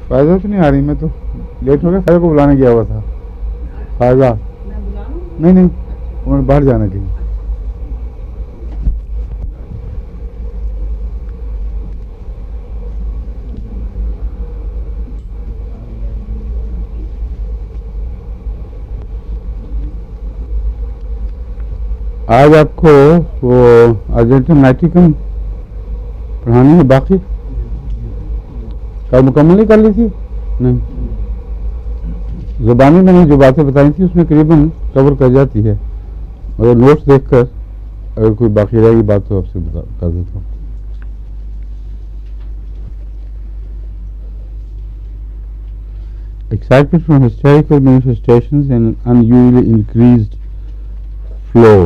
فائزہ تو نہیں آ رہی, میں تو لیٹ ہو گیا. فائزہ کو بلانے گیا ہوا تھا. فائزہ نہیں انہوں نے باہر جانا کہیں. آج آپ کو وہ ارجنٹم نائٹیکم پڑھانی ہے باقی کل مکمل نہیں کر لی تھی؟ نہیں, زبانی میں نے جو باتیں بتائی تھی اس میں قریباً کور کر جاتی ہے, مگر نوٹس دیکھ کر اگر کوئی باقی رہے گی بات تو آپ سے کر دیتا ہوں. Excitement from hysterical manifestations and unusually increased flow.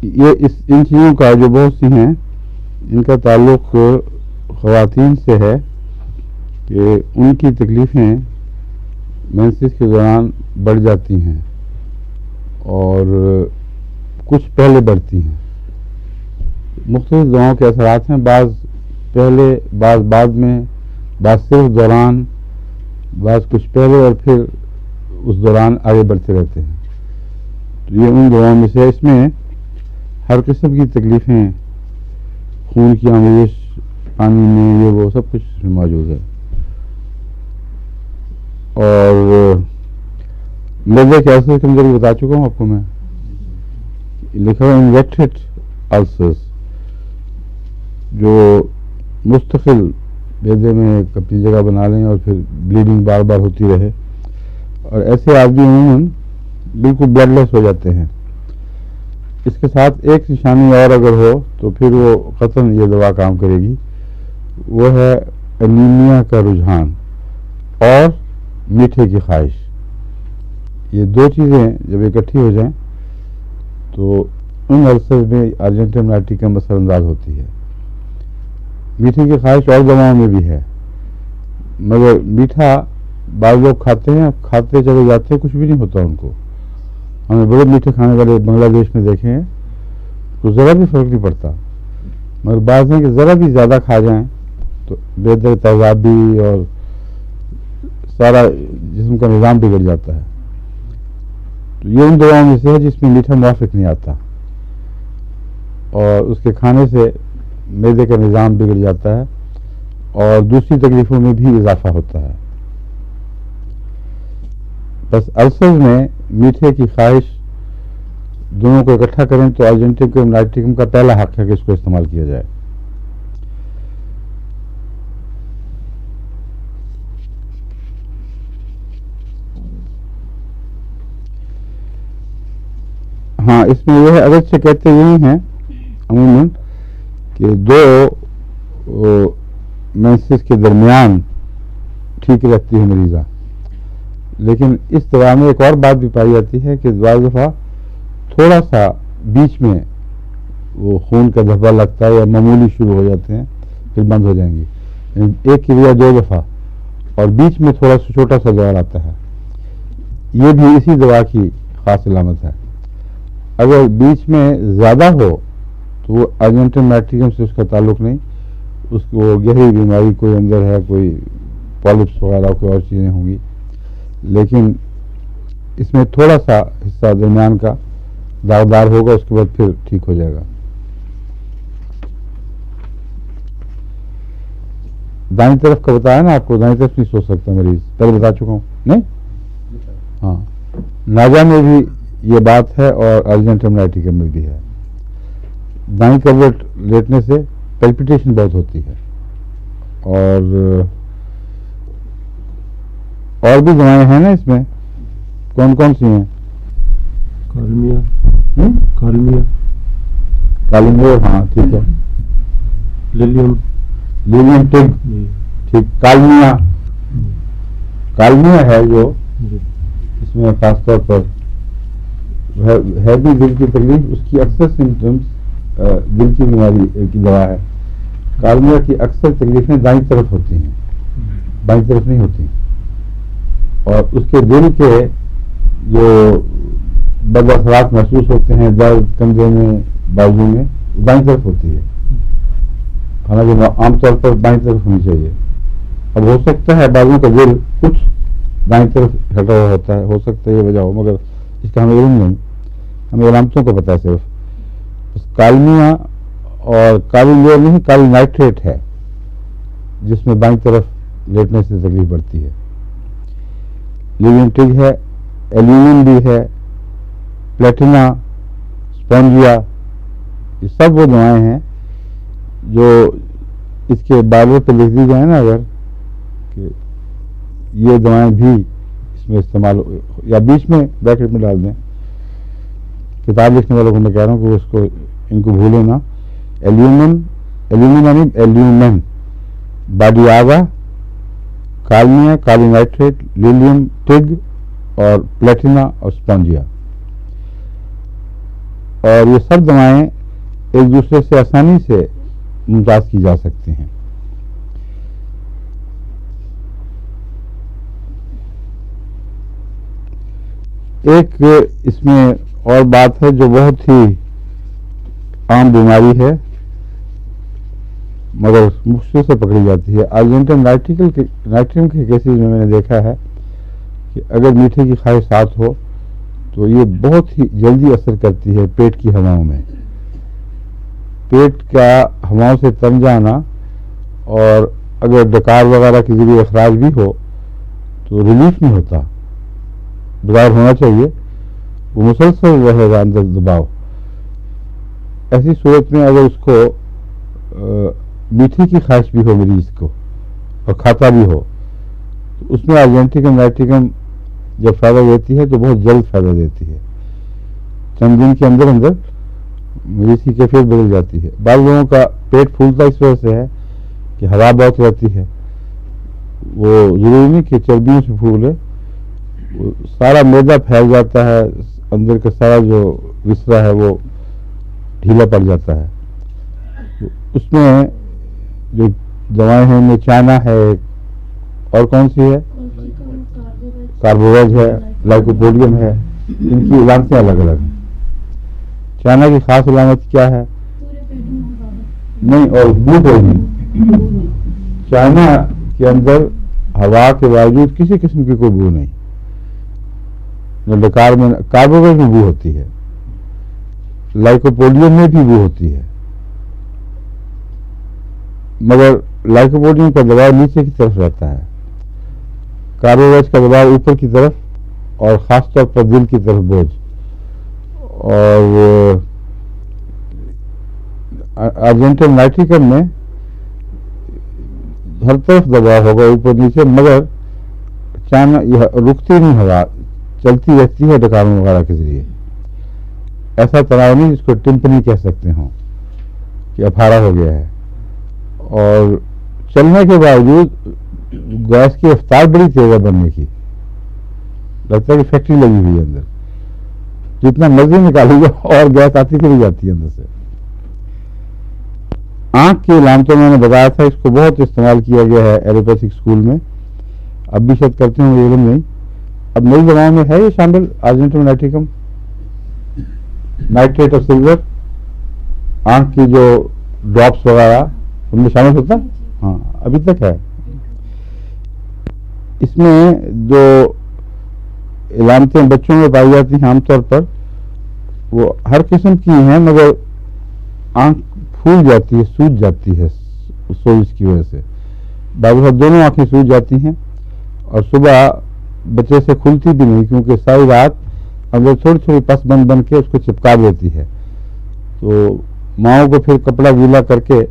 یہ ان چیزوں کا جو بہت سی ہیں ان کا تعلق خواتین سے ہے کہ ان کی تکلیفیں مینسس کے دوران بڑھ جاتی ہیں اور کچھ پہلے بڑھتی ہیں. مختلف دواؤں کے اثرات ہیں, بعض پہلے, بعض بعد میں, بعض صرف دوران, بعض کچھ پہلے اور پھر اس دوران آگے بڑھتے رہتے ہیں. تو یہ ان دواؤں میں سے, اس میں ہر قسم کی تکلیفیں, خون کی آمیزش, پانی میں, یہ وہ سب کچھ موجود ہے. اور میدے کے السر کے اندر بتا چکا ہوں آپ کو, میں لکھا ہوا انویکٹڈ السرز جو مستقل میدے میں اپنی جگہ بنا لیں اور پھر بلیڈنگ بار بار ہوتی رہے, اور ایسے آدمی عموماً بالکل بلڈ لیس ہو جاتے ہیں. اس کے ساتھ ایک نشانی اور اگر ہو تو پھر وہ قطعاً یہ دوا کام کرے گی, وہ ہے انیمیا کا رجحان اور میٹھے کی خواہش. یہ دو چیزیں جب اکٹھی ہو جائیں تو ان السر میں ارجنٹم نائٹیکم اثر انداز ہوتی ہے. میٹھے کی خواہش اور دواؤں میں بھی ہے, مگر میٹھا بعض لوگ کھاتے ہیں, کھاتے چلے جاتے ہیں, کچھ بھی نہیں ہوتا ان کو. ہمیں بڑے میٹھے کھانے والے بنگلہ دیش میں دیکھے ہیں تو ذرا بھی فرق نہیں پڑتا, مگر بعض ہیں کہ ذرا بھی زیادہ کھا جائیں تو بہتر تیزابی اور سارا جسم کا نظام بگڑ جاتا ہے. تو یہ ان دواؤں میں سے ہے جس میں میٹھا موافق نہیں آتا اور اس کے کھانے سے معدے کا نظام بگڑ جاتا ہے اور دوسری تکلیفوں میں بھی اضافہ ہوتا ہے. بس السر میں میٹھے کی خواہش دونوں کو اکٹھا کریں تو ارجنٹم نائٹیکم کا پہلا حق ہے کہ اس کو استعمال کیا جائے. ہاں, اس میں یہ ہے, اگرچہ کہتے یہی ہیں عموماً کہ دو مینسس کے درمیان ٹھیک رہتی ہے مریضہ, لیکن اس دوا میں ایک اور بات بھی پائی جاتی ہے کہ بعض دفعہ تھوڑا سا بیچ میں وہ خون کا دھبا لگتا ہے یا معمولی شروع ہو جاتے ہیں پھر بند ہو جائیں گی, ایک کی بجائے 2 دفعہ, اور بیچ میں تھوڑا سا چھوٹا سا دور آتا ہے. یہ بھی اسی دوا کی خاص علامت ہے. اگر بیچ میں زیادہ ہو تو وہ ارجنٹم نائٹیکم سے اس کا تعلق نہیں, اس کو گہری بیماری کوئی اندر ہے, کوئی پالپس وغیرہ کوئی اور چیزیں ہوں گی, لیکن اس میں تھوڑا سا حصہ درمیان کا داغدار ہوگا, اس کے بعد پھر ٹھیک ہو جائے گا. دائیں طرف کا بتایا نا آپ کو, دائیں طرف نہیں سو سکتا مریض, پہلے بتا چکا ہوں نہیں. ہاں, ناجا میں بھی یہ بات ہے اور ارجنٹم نائٹیکم میں بھی ہے. دائیں کروٹ لیٹنے سے پیلپیٹیشن بہت ہوتی ہے, اور بھی دوائیں ہیں نا اس میں, کون کون سی ہیں؟ کالمیور, ہاں ٹھیک ہے. للیم ٹگ, ٹھیک. کالمیا ہے جو اس میں خاص طور پر ہے بھی دل کی تکلیف, اس کی اکثر سمٹمس دل کی بیماری کی دوا ہے. کالمیا کی اکثر تکلیفیں دائیں طرف ہوتی ہیں, بائیں طرف نہیں ہوتی, اور اس کے دل کے جو بد اثرات محسوس ہوتے ہیں, درد کندھے میں, بازو میں, دائیں طرف ہوتی ہے, حالانکہ عام طور پر بائیں طرف ہونی چاہیے. اب ہو سکتا ہے بعضوں کا دل کچھ دائیں طرف ہٹا ہوا ہوتا ہے، ہو سکتا ہے یہ وجہ ہو، مگر اس کا ہمیں علم نہیں، ہمیں علامتوں کو پتہ ہے صرف کالمیا اور کالی لیئر نہیں، کالی نائٹریٹ ہے جس میں بائیں طرف لیٹنے سے تکلیف بڑھتی ہے، لیوین ٹگ ہے، ایلومین بھی ہے، پلیٹینا، اسپونجیا، یہ سب وہ دوائیں ہیں جو اس کے بارے پہ لکھ دی جائیں نا اگر کہ یہ دوائیں بھی اس میں استعمال یا بیچ میں بیکٹ میں ڈال دیں. کتاب لکھنے والوں کو میں کہہ رہا ہوں کہ اس کو ان کو بھولے نا. ایلومین باڈی آگا، کالمیا، کالی نائٹریٹ، لیلیم ٹگ اور پلیٹینا اور اسپونجیا، اور یہ سب دوائیں ایک دوسرے سے آسانی سے ممتاز کی جا سکتی ہیں. ایک اس میں اور بات ہے جو بہت ہی عام بیماری ہے مگر مشکل سے پکڑی جاتی ہے. آرجنٹن نائٹریم کے کیسز میں نے دیکھا ہے کہ اگر میٹھے کی خواہشات ہو تو یہ بہت ہی جلدی اثر کرتی ہے پیٹ کی ہواؤں میں. پیٹ کا ہواؤں سے تن جانا اور اگر ڈکار وغیرہ کے ذریعے اخراج بھی ہو تو ریلیف نہیں ہوتا، بظاہر ہونا چاہیے، وہ مسلسل رہے گا اندر دباؤ. ایسی صورت میں اگر اس کو میٹھے کی خواہش بھی ہو مریض کو اور کھاتا بھی ہو تو اس میں آرجنٹم نائٹریکم جب فائدہ دیتی ہے تو بہت جلد فائدہ دیتی ہے. چند دن کے اندر اندر مریض کی کیفیت بدل جاتی ہے. بعض لوگوں کا پیٹ پھولتا اس وجہ سے ہے کہ ہوا بہت رہتی ہے، وہ ضروری نہیں کہ چربیوں سے پھولے، سارا معدہ پھیل جاتا ہے، اندر کا سارا جو وسرا ہے وہ ڈھیلا پڑ جاتا ہے. اس میں جو دوائیں ہیں ان میں چائنا ہے اور کون سی ہے، کاربوویج ہے، لائکوپوڈیم ہے. ان کی علامتیں الگ الگ ہیں. چائنا کی خاص علامت کیا ہے؟ نہیں، اور بو کوئی نہیں. چائنا کے اندر ہوا کے باوجود کسی قسم کی کوئی بو نہیں. ڈکار میں کاربوویج میں بو ہوتی ہے، لائکوپوڈیم میں بھی بو ہوتی ہے، مگر لائکوپوڈیم کا دباؤ نیچے کی طرف رہتا ہے، کاربوویج کا دباؤ اوپر کی طرف اور خاص طور پر دل کی طرف بوجھ. اور آرجنٹم نائٹریکم میں ہر طرف دباؤ ہوگا اوپر نیچے، مگر چائنا رکتی نہیں، ہوا چلتی رہتی ہے ڈکاروں وغیرہ کے ذریعے. ایسا تناؤ نہیں جس کو ٹمپنی کہہ سکتے ہوں کہ اپھارا ہو گیا ہے. اور چلنے کے باوجود گیس کی رفتار بڑی تیز ہے بننے کی، لگتا ہے کہ فیکٹری لگی ہوئی ہے اندر، جتنا مرضی نکالو گا اور گیس آتی چلی جاتی ہے اندر سے. آنکھ کی علامتوں میں نے بتایا تھا، اس کو بہت استعمال کیا گیا ہے ایلوپیتھک اسکول میں، اب بھی شاید کرتے ہوں یہ علم نہیں. اب نئی دوائوں میں ہے یہ شامل آرجنٹم نائٹریکم، نائٹریٹ آف سلور، آنکھ کی جو ڈراپس وغیرہ ان میں شامل ہوتا ہے. ہاں ابھی تک ہے. اس میں جو علامتیں بچوں میں پائی جاتی ہیں عام طور پر وہ ہر قسم کی ہیں، مگر آنکھ پھول جاتی ہے، سوج جاتی ہے سوزش کی وجہ سے. بعض وقت دونوں آنکھیں سوج جاتی ہیں اور صبح بچے سے کھلتی بھی نہیں، کیونکہ ساری رات اندر تھوڑی تھوڑی پس بند بن کے اس کو چپکا دیتی ہے. تو ماؤں کو پھر کپڑا گیلا کر کے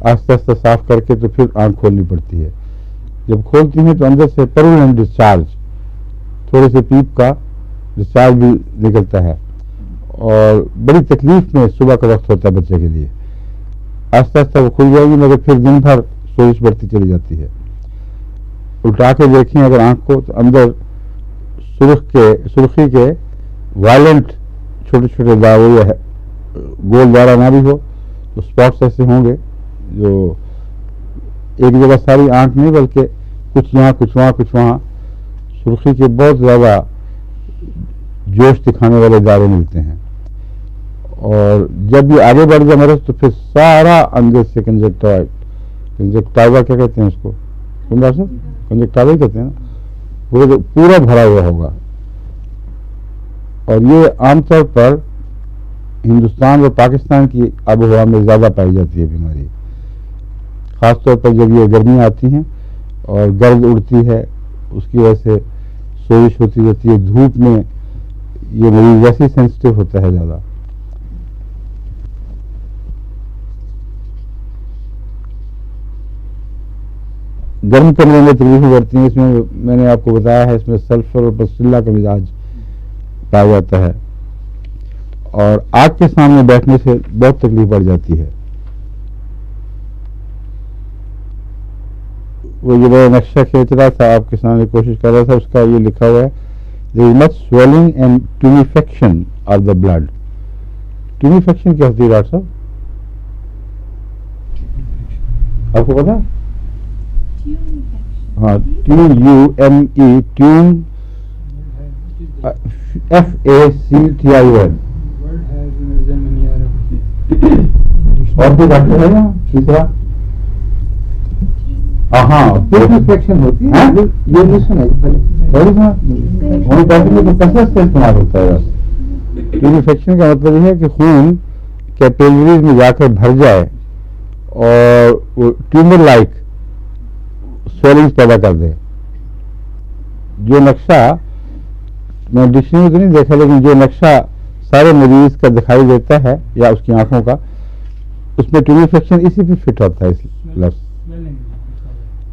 آہستہ آہستہ صاف کر کے تو پھر آنکھ کھولنی پڑتی ہے. جب کھولتی ہیں تو اندر سے پرماننٹ ڈسچارج، تھوڑے سے پیپ کا ڈسچارج بھی نکلتا ہے اور بڑی تکلیف میں صبح کا وقت ہوتا ہے بچے کے لیے. آہستہ آہستہ وہ کھل جائے گی مگر پھر دن بھر سوزش بڑھتی چلی جاتی ہے. الٹا کے دیکھیں اگر آنکھ کو تو اندر سرخی کے وائلنٹ چھوٹے چھوٹے داغ یا گول دارہ نہ بھی ہو تو اسپاٹس ایسے ہوں گے جو ایک جگہ ساری آنکھ نہیں بلکہ کچھ یہاں کچھ وہاں کچھ وہاں سرخی کے بہت زیادہ جوش دکھانے والے دارے ملتے ہیں. اور جب یہ آگے بڑھ جائے مرض تو پھر سارا اندر سے کنجکٹائوا کیا کہتے ہیں اس کو، ڈاکٹر صاحب کنجکٹاوا کہتے ہیں نا، پورا بھرا ہوا ہوگا. اور یہ عام طور پر ہندوستان اور پاکستان کی آب و ہوا میں زیادہ پائی جاتی ہے بیماری، خاص طور پر جب یہ گرمیاں آتی ہیں اور گرد اڑتی ہے، اس کی وجہ سے سوزش ہوتی رہتی ہے. دھوپ میں یہ مریض ویسے سینسٹیو ہوتا ہے زیادہ. گرم کرنے میں تکلیفیں بڑھتی ہیں. اس میں میں نے آپ کو بتایا ہے، اس میں سلفر اور پسٹیلا کا مزاج پایا جاتا ہے، اور آگ کے سامنے بیٹھنے سے بہت تکلیف بڑھ جاتی ہے. وہ جو میں نقشہ کھینچ رہا تھا آپ کے سامنے کوشش کر رہا تھا، اس کا یہ لکھا ہوا ہے there is much swelling and tumefaction of the blood. tumefaction کیا ہوتی ہے ڈاکٹر صاحب؟ آپ کو پتا؟ ہاں TUME ٹیوم FACTION. اور بھی ڈاکٹر ہے نا تیسرا؟ ہاں ٹیومیفیکشن ہوتی ہے. یہ نہیں سنا ہومیوپیتھی میں تو کثرت سے استعمال ہوتا ہے. ٹیومیفیکشن کا مطلب یہ ہے کہ خون کیپیلریز میں جا کر بھر جائے اور وہ ٹیومر لائک سویلنگز پیدا کر دے. جو نقشہ میں ڈکشنری میں تو نہیں دیکھا، لیکن جو نقشہ سارے مریض کا دکھائی دیتا ہے یا اس کی آنکھوں کا، اس میں ٹیومیفیکشن اسی پہ فٹ ہوتا ہے. اس لفظ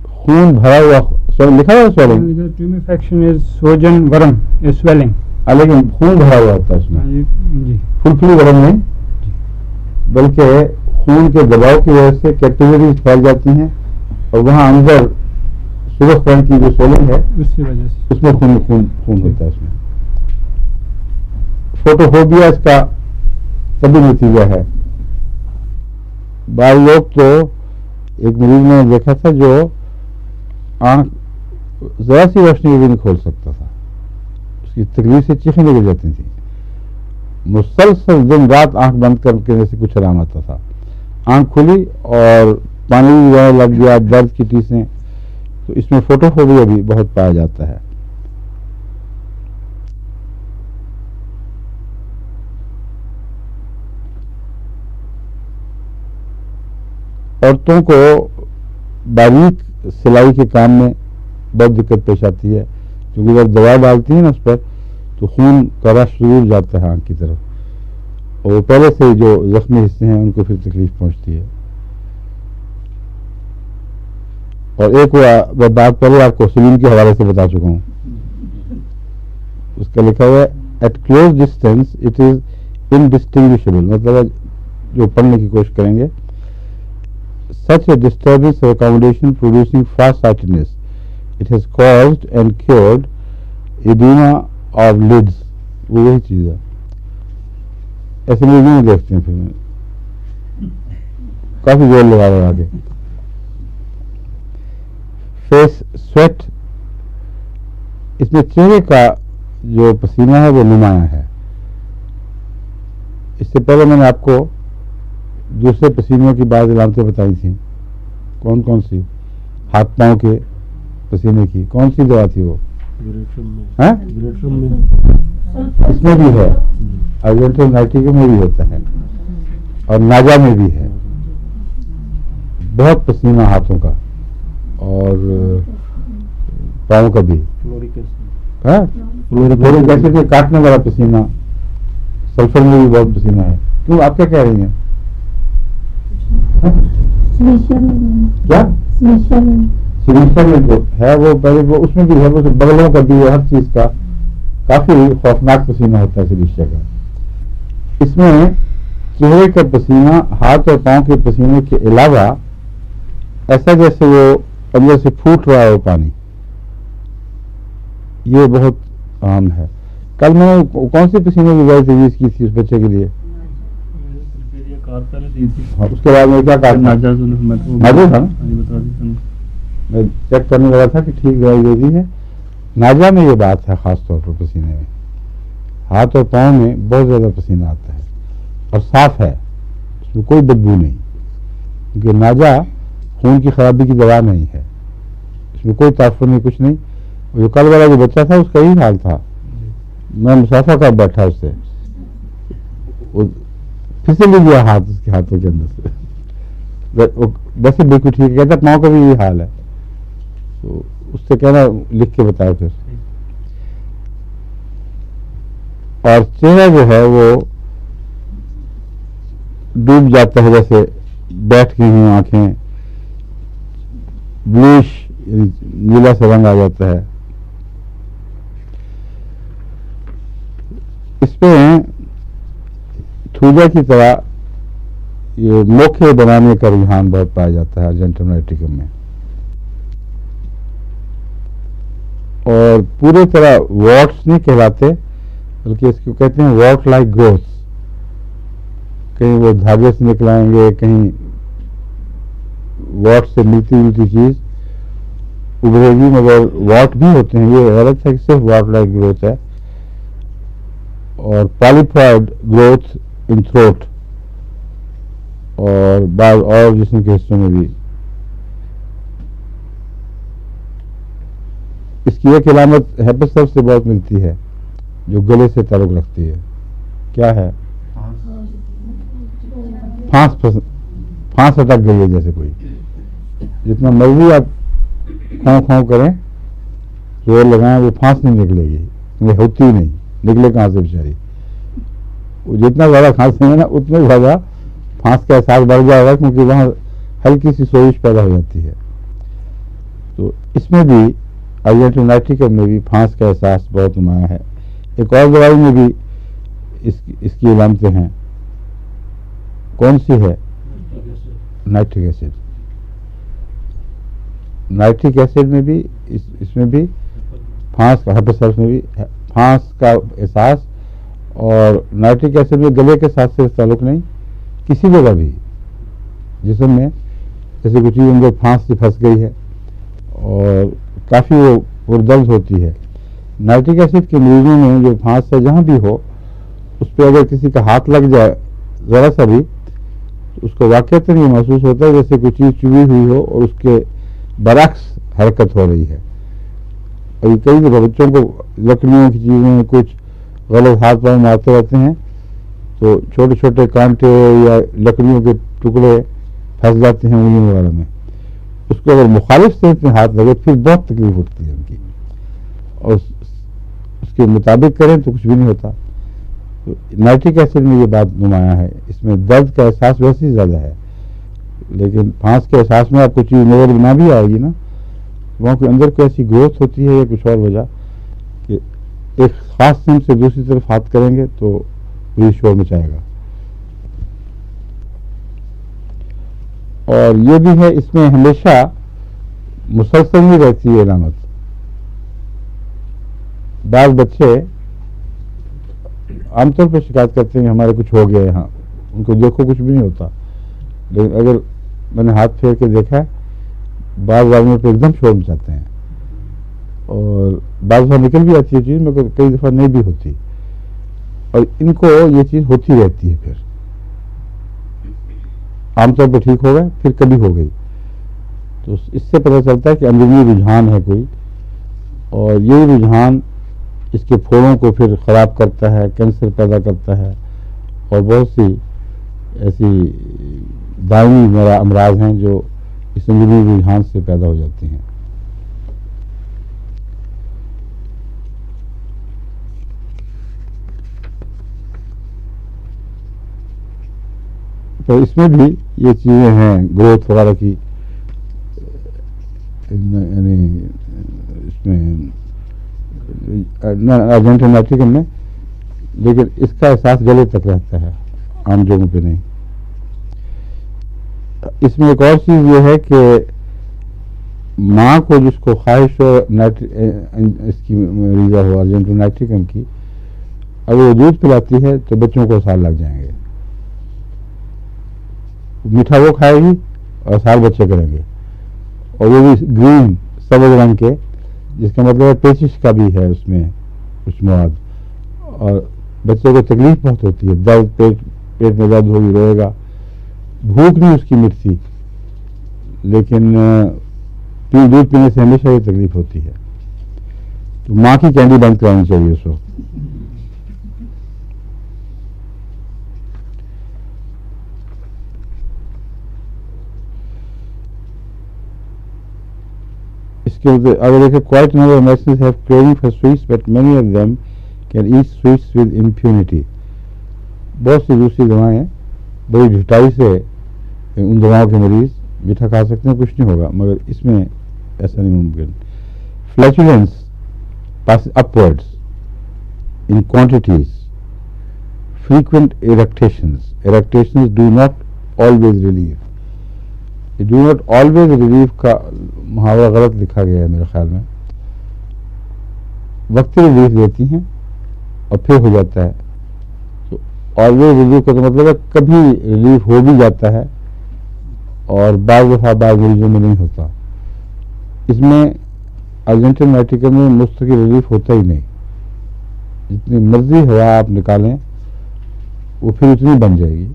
خون بھرا ہوا لکھا ہوا سویلنگ، ٹیومیفیکشن از سوجن ورم از سویلنگ، لیکن خون بھرا ہوا ہوتا ہے اس میں. فلفلی ورم نہیں، بلکہ خون کے دباؤ کی وجہ سے کیپیلریز پھیل جاتی ہیں اور وہاں اندر سرخ رنگ کی جو سویلنگ ہے اس میں خون ہوتا ہے. اس میں فوٹوفوبیا اس کا طبی نتیجہ ہے. بعض لوگ تو ایک مریض میں دیکھا تھا جو آنکھ ذرا سی روشنی بھی نہیں کھول سکتا تھا، اس کی تکلیف سے چیخیں نکل جاتی تھیں. مسلسل دن رات آنکھ بند کرنے سے کچھ آرام آتا تھا. آنکھ کھلی اور پانی بھی لگ گیا، درد کی ٹیسیں. تو اس میں فوٹوفوبیا بھی بہت پایا جاتا ہے. عورتوں کو باریک سلائی کے کام میں بہت دقت پیش آتی ہے، کیونکہ جب دوا ڈالتی ہیں نا اس پر تو خون کا رش ضرور جاتا ہے آنکھ کی طرف، اور وہ پہلے سے جو زخمی حصے ہیں ان کو پھر تکلیف پہنچتی ہے. اور ایک وہ بات پہلے آپ کو سلیم کے حوالے سے بتا چکا ہوں، اس کا لکھا ہوا ہے at close distance it is indistinguishable, مطلب جو پڑھنے کی کوشش کریں گے. Such a disturbance of accommodation producing far-sightedness. It has caused and cured edema of lids. وہ وہی چیز ہے. ایسے لوگ نہیں دیکھتے ہیں. پھر میں کافی زور لگا رہا آگے. فیس سویٹ، اس میں چہرے کا جو پسینہ ہے وہ نمایاں ہے. اس سے پہلے میں نے آپ کو دوسرے پسینوں کی بعض علامتیں بتائی تھیں. کون کون سی؟ ہاتھ پاؤں کے پسینے کی کون سی دوا تھی وہ؟ اس میں بھی ہے، ارجنٹل نائٹریک میں بھی ہوتا ہے اور ناجا میں بھی ہے. بہت پسینہ ہاتھوں کا اور پاؤں کا بھی. فلورک ایسڈ کے کاٹنے والا پسینہ، سلفر میں بھی بہت پسینہ ہے. کیوں آپ کیا کہہ رہی ہیں؟ کیا سلیشیا میں جو ہے وہ پہلے وہ اس میں بھی ہے، وہ بغلوں کا بھی ہے، ہر چیز کا کافی خوفناک پسینہ ہوتا ہے سلیشیا کا. اس میں چہرے کا پسینہ، ہاتھ اور پاؤں کے پسینے کے علاوہ ایسا جیسے وہ اندر سے پھوٹ رہا ہو پانی، یہ بہت عام ہے. کل میں نے کون سے پسینے کی دوائی تجویز کی تھی اس بچے کے لیے؟ اس کے بعد میں کیا کہا تھا نا، میں چیک کرنے لگا تھا کہ ٹھیک دوائی دے دی ہے. ناجا میں یہ بات ہے، خاص طور پر پسینے میں، ہاتھ اور پاؤں میں بہت زیادہ پسینہ آتا ہے اور صاف ہے، اس میں کوئی بدبو نہیں، کیونکہ ناجا خون کی خرابی کی دوا نہیں ہے. اس میں کوئی تعفن نہیں، کچھ نہیں. جو کل والا جو بچہ تھا اس کا یہی حال تھا. میں مسافہ کر بیٹھا اس سے، پھسل ہی گیا ہاتھ اس کے ہاتھوں کے اندر سے. ویسے بالکل ٹھیک ہے، کہتا پاؤں کا بھی یہی حال ہے. تو اس سے کہنا لکھ کے بتایا پھر. اور چہرہ جو ہے وہ ڈوب جاتا ہے، جیسے بیٹھ گئی ہوں آنکھیں، بلیش نیلا سے رنگ آ جاتا ہے. اس میں تھوجا کی طرح یہ موکھے بنانے کا رجحان بہت پایا جاتا ہے ارجنٹم نائٹریکم میں. اور پورے طرح واٹس نہیں کہلاتے، بلکہ اس کو کہتے ہیں واٹ لائک گروتھ. کہیں وہ دھاگے سے نکل آئیں گے، کہیں واٹ سے ملتی جلتی چیز ابھرے گی، مگر واٹ بھی ہوتے ہیں. یہ غلط ہے کہ صرف واٹ لائک گروتھ ہے. اور پالیپوائڈ گروتھ ان تھروٹ اور بعض اور جسم کے حصوں میں بھی. اس کی ایک علامت ہیپسٹس سے بہت ملتی ہے جو گلے سے تعلق رکھتی ہے. کیا ہے؟ پھانس اٹک گئی ہے. جیسے کوئی جتنا مرضی آپ کھاؤ کھاؤ کریں، زور لگائیں، وہ پھانس نہیں نکلے گی. وہ ہوتی ہی نہیں، نکلے کہاں سے بیچاری. وہ جتنا زیادہ کھانسیں گے نا اتنا زیادہ پھانس کا احساس بڑھ جائے گا، کیونکہ وہاں ہلکی سی سوزش پیدا ہو جاتی ہے. تو اس میں بھی ارجنٹم نائٹریکم میں بھی پھانس کا احساس بہت نمایاں ہے. ایک اور دوائی میں بھی اس کی علامتیں ہیں. کون سی ہے؟ Nitric acid. نائٹرک ایسڈ میں بھی اس میں بھی پھانس کا، ہیپسٹس میں بھی پھانس کا احساس. اور نائٹرک ایسڈ میں گلے کے ساتھ صرف تعلق نہیں، کسی جگہ بھی جسم میں جیسے کوئی چیز اندر پھانس سے پھنس گئی ہے اور کافی وہ درد ہوتی ہے. نائٹرک ایسڈ کے مریضوں میں جو پھانس ہے جہاں بھی ہو، اس پہ اگر کسی کا ہاتھ لگ جائے ذرا سا بھی، اس کو واقعتاً یہ محسوس ہوتا ہے جیسے کوئی چیز چبھی ہوئی ہو اور اس کے برعکس حرکت ہو رہی ہے. اور کئی دفعہ بچوں کو لکڑیوں کی چیزیں کچھ غلط ہاتھ پاؤں مارتے رہتے ہیں تو چھوٹے چھوٹے کانٹے یا لکڑیوں کے ٹکڑے پھنس جاتے ہیں انگلیوں وغیرہ میں. اس کو اگر مخالف سے اتنے ہاتھ لگے پھر بہت تکلیف ہوتی ہے ان کی، اور اس کے مطابق کریں تو کچھ بھی نہیں ہوتا. نائٹرک ایسڈ میں یہ بات نمایاں ہے. اس میں درد کا احساس ویسے ہی زیادہ ہے، لیکن پھانس کے احساس میں آپ کو چیز نظر نہ بھی آئے گی نا، وہاں کے اندر کوئی ایسی گروتھ ہوتی ہے یا کچھ اور وجہ کہ ایک خاص سم سے دوسری طرف ہاتھ کریں گے تو پوری شور مچائے گا. اور یہ بھی ہے اس میں ہمیشہ مسلسل نہیں رہتی ہے علامت. بعض بچے عام طور پہ شکایت کرتے ہیں کہ ہمارے کچھ ہو گیا یہاں، ان کو دیکھو کچھ بھی نہیں ہوتا. لیکن اگر میں نے ہاتھ پھیر کے دیکھا ہے، بعض آدمیوں پہ ایک دم شور مچاتے ہیں اور بعض دفعہ نکل بھی آتی ہے چیز، مگر کئی دفعہ نہیں بھی ہوتی. اور ان کو یہ چیز ہوتی رہتی ہے. پھر عام طور پہ ٹھیک ہو گئے، پھر کبھی ہو گئی. تو اس سے پتہ چلتا ہے کہ اندرونی رجحان ہے کوئی، اور یہ رجحان اس کے پھوڑوں کو پھر خراب کرتا ہے، کینسر پیدا کرتا ہے، اور بہت سی ایسی دائمی امراض ہیں جو اس اندرونی رجحان سے پیدا ہو جاتی ہیں. تو اس میں بھی یہ چیزیں ہیں گروتھ وغیرہ کی، یعنی اس میں ارجنٹم نائٹریکم میں، لیکن اس کا احساس گلے تک رہتا ہے، عام جگہوں پہ نہیں. اس میں ایک اور چیز یہ ہے کہ ماں کو جس کو خواہش ہو اس کی مریضہ ہو ارجنٹم نائٹریکم کی، اگر وہ دودھ پلاتی ہے تو بچوں کو سال لگ جائیں گے. میٹھا وہ کھائے گی اور سال بچے کریں گے، اور وہ بھی گرین سبز رنگ کے، جس کا مطلب ہے پیچش کا بھی ہے اس میں کچھ مواد. اور بچے کو تکلیف بہت ہوتی ہے، درد پیٹ میں درد ہوگی، روئے گا. بھوک نہیں اس کی مٹتی، لیکن دودھ پینے سے ہمیشہ یہ تکلیف ہوتی ہے. تو ماں کی کینڈی بند کرانی چاہیے اس وقت. اس کے اگر دیکھیں quite a number of Americans have craving for sweets but many of them can eat sweets with impunity. بہت سی دوسری دوائیں بڑی ڈھٹائی سے ان دواؤں کے مریض میٹھا کھا سکتے ہیں, کچھ نہیں ہوگا, مگر اس میں ایسا نہیں ممکن. Flatulence passes upwards in quantities. Frequent eructations. Eructations do not always relieve. Do not always relieve کا محاورہ غلط لکھا گیا ہے میرے خیال میں. وقتی ریلیف دیتی ہیں اور پھر ہو جاتا ہے. تو آلویز ریلیف کا تو مطلب ہے کبھی ریلیف ہو بھی جاتا ہے اور بعض دفعہ بعض مریضوں میں نہیں ہوتا. اس میں ارجنٹن میٹیکم میں مستقل ریلیف ہوتا ہی نہیں. جتنی مرضی ہوا آپ نکالیں وہ پھر اتنی بن جائے گی.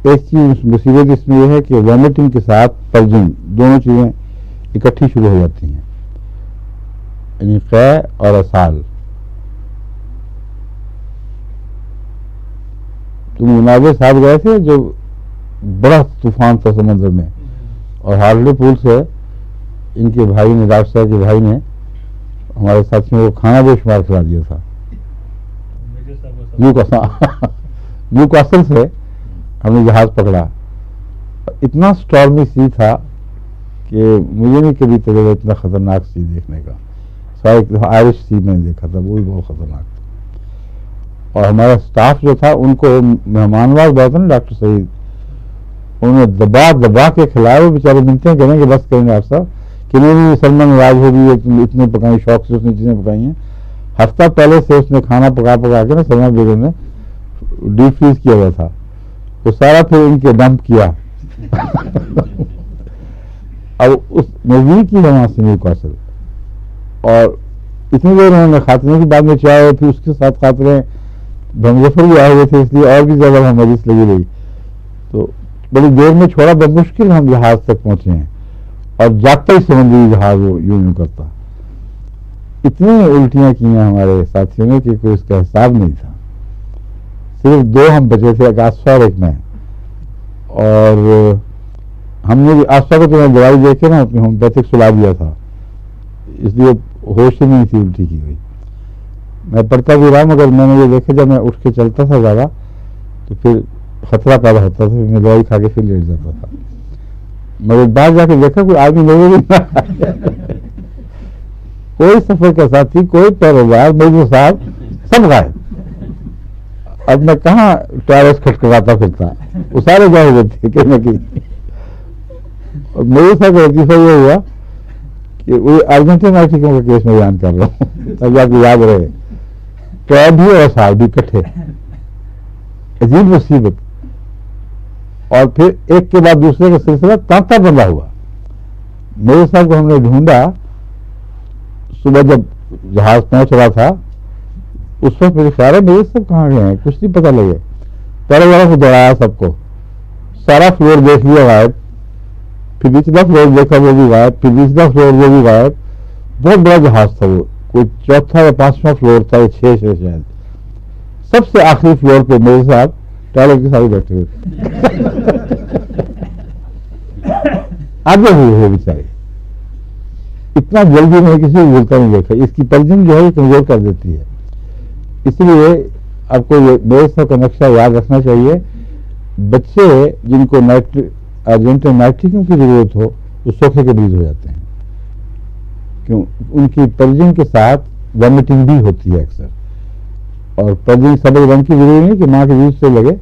ایک چیز مصیبت اس میں یہ ہے کہ وامٹنگ کے ساتھ پرجنگ دونوں چیزیں اکٹھی شروع ہو جاتی ہیں, یعنی قے اور اسال. تم مناظر صاحب گئے تھے جو بڑا طوفان تھا سمندر میں, اور ہارلے پول سے ان کے بھائی نے, ڈاکٹر صاحب کے بھائی نے ہمارے ساتھیوں کو کھانا بے شمار کھلا دیا تھا. نیو کاسل سے ہم نے جہاز پکڑا. اتنا اسٹارمی سی تھا کہ مجھے نہیں کبھی تجربہ اتنا خطرناک سی دیکھنے کا. ایک دفعہ آئرش سی میں نے دیکھا تھا, وہ بھی بہت خطرناک تھا. اور ہمارا اسٹاف جو تھا ان کو مہمان نواز بہت ہے نا ڈاکٹر سعید, انہوں نے دبا دبا کے کھلایا. وہ بیچارے ملتے ہیں کہنے کہ بس کریں گے آپ صاحب کہ نہیں سلمان ناراض ہوگی, اتنے پکائیں, شوق سے اس نے چیزیں پکائی ہیں. ہفتہ پہلے سے اس نے کھانا پکا پکا کے نا سلمان بیگم نے ڈیپ فریز کیا ہوا تھا, وہ سارا پھر ان کے ڈمپ کیا. اب اس نزدیک کی ہے وہاں سے نیو کاسل, اور اتنی دیر انہوں نے خاتمے کی بعد میں چائے, پھر اس کے ساتھ خاطرے بھنگفر بھی آئے ہوئے تھے, اس لیے اور بھی زیادہ ہم مجلس لگی رہی. تو بڑی دیر میں چھوڑا, بمشکل ہم جہاز تک پہنچے ہیں, اور جاتا ہی سمندری جہاز وہ یوں کرتا. اتنی الٹیاں کی ہیں ہمارے ساتھیوں نے کہ کوئی اس کا حساب نہیں تھا. صرف 2 ہم بچے تھے, ایک آسفا اور ایک میں. اور ہم نے آسفا کو تو میں دوائی دے کے نا اپنی ہومیوپیتھک سلا دیا تھا, اس لیے ہوش ہی نہیں تھی الٹی کی ہوئی. میں پڑھتا بھی رہا, مگر میں نے یہ دیکھا جب میں اٹھ کے چلتا تھا زیادہ تو پھر خطرہ پیدا ہوتا تھا, میں دوائی کھا کے پھر لیٹ جاتا تھا. مگر باہر جا کے دیکھا کوئی آدمی لوگوں بھی کوئی سفر کا ساتھی, کوئی پیروکار, مجھے صاحب سب غائب. اب میں کہاں ٹیرس کھٹکھٹاتا پھرتا, وہ سارے گئے ہوئے تھے کہیں نہ کہیں. اور میرے ساتھ لطیفہ یہ ہوا کہ وہ ارجنٹین میٹیکم کا کیس میں بیان کر رہا ہوں تب آپ کو یاد رہے. ٹیب بھی اور سال بھی کٹھے, عجیب مصیبت. اور پھر ایک کے بعد دوسرے کا سلسلہ تانتا بندہ ہوا. میرے صاحب کو ہم نے ڈھونڈا صبح جب جہاز پہنچ رہا تھا, اس وقت میرے خیال ہے میرے سب کہاں گئے ہیں, کچھ نہیں پتہ لگے. پہلے والا کو دوڑایا سب کو, سارا فلور دیکھ لیا غائب, پھر نچلا فلور دیکھا وہ بھی غائب, پھر نچلا فلور وہ بھی غائب. بہت بڑا جہاز تھا وہ, کوئی 4تھا یا 5واں فلور تھا, 6 شاید. سب سے آخری فلور پہ میرے ساتھ ٹائلٹ کے ساتھ بیٹھے ہوئے آگے ہوئے بیچارے. اتنا جلدی میں کسی کو بولتا نہیں دیکھا. اس کی پرجن جو ہے یہ کمزور کر دیتی ہے. اس لیے آپ کو میرے ساتھ کا نقشہ یاد رکھنا چاہیے. بچے جن کو ارجنٹین میٹیکم کی ضرورت ہو وہ سوکھے کے مریض ہو جاتے ہیں, کیوں ان کی پرجن کے ساتھ وامٹنگ بھی ہوتی ہے اکثر. اور پرجن سبب رنگ کی ضروری نہیں کہ ماں کے دودھ سے لگے,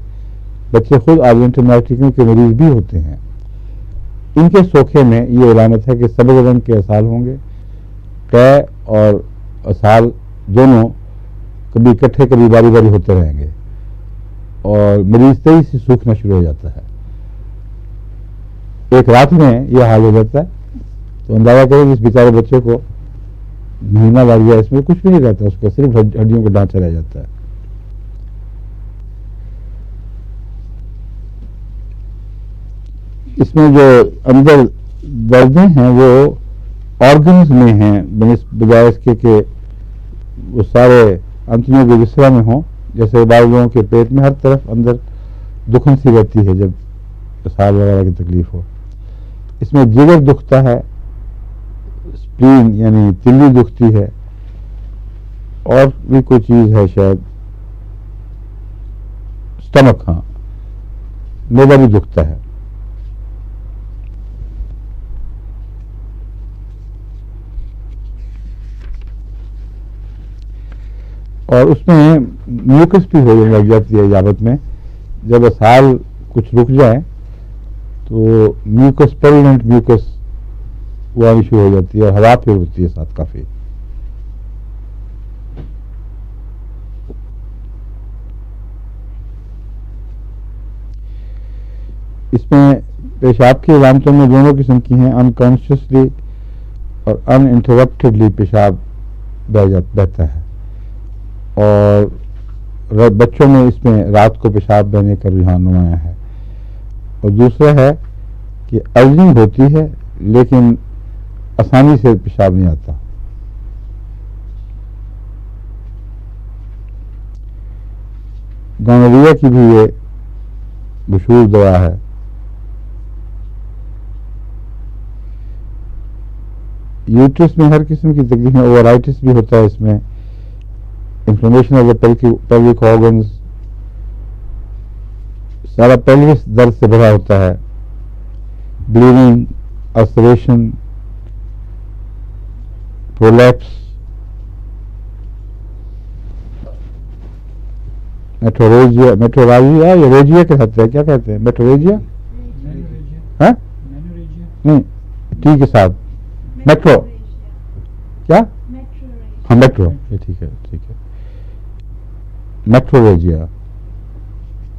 بچے خود ارجنٹین میٹیکم کے مریض بھی ہوتے ہیں. ان کے سوکھے میں یہ علامت ہے کہ سبز رنگ کے اسال ہوں گے. قے اور اسال دونوں کبھی اکٹھے کبھی باری باری ہوتے رہیں گے, اور مریض تیزی سے سوکھنا شروع ہو جاتا ہے. ایک رات میں یہ حال ہو جاتا ہے. تو اندازہ کریں جس بیچارے بچے کو مہینہ لگ گیا, اس میں کچھ بھی نہیں رہتا, اس کا صرف ہڈیوں کا ڈھانچہ رہ جاتا ہے. اس میں جو اندر دردیں ہیں وہ آرگنز میں ہیں بجائے اس کے کہ وہ سارے انتڑیوں کے وسرا میں ہوں. جیسے بعض لوگوں کے پیٹ میں ہر طرف اندر دکھن سی رہتی ہے جب اسہال وغیرہ کی تکلیف ہو. اس میں جگر دکھتا ہے, اسپلین یعنی تلی دکھتی ہے, اور بھی کوئی چیز ہے شاید, اسٹمک, ہاں معدہ بھی دکھتا ہے. اور اس میں میوکس بھی ہو لگ جاتی ہے اجابت میں. جب اسہال کچھ رک جائے تو میوکس, پرمننٹ میوکس وہ آنی شروع ہو جاتی ہے, اور ہوا پھر ہوتی ہے ساتھ کافی. اس میں پیشاب کی علامتوں میں دونوں قسم کی ہیں. انکانشیسلی اور ان انٹرپٹیڈلی پیشاب بہتا ہے, اور بچوں میں اس میں رات کو پیشاب بہنے کا رجحان نمایاں ہے. اور دوسرا ہے کہ ارجنگ ہوتی ہے لیکن آسانی سے پیشاب نہیں آتا. گونوریا کی بھی یہ مشہور دوا ہے. یوٹرس میں ہر قسم کی تکلیف میں اوورائٹس بھی ہوتا ہے. اس میں inflammation of the pelvic organs, سارا پیلوس درد سے بھرا ہوتا ہے. بلیڈنگ, السریشن, پرولیپس, میٹروراجیا یا ریجیا کے ساتھ ہے, کیا کہتے ہیں, میٹروریجیا, ہاں نہیں ٹھیک ہے صاحب, میٹرو, کیا, ہاں میٹرو, یہ ٹھیک ہے ٹھیک ہے, میٹروریجیا.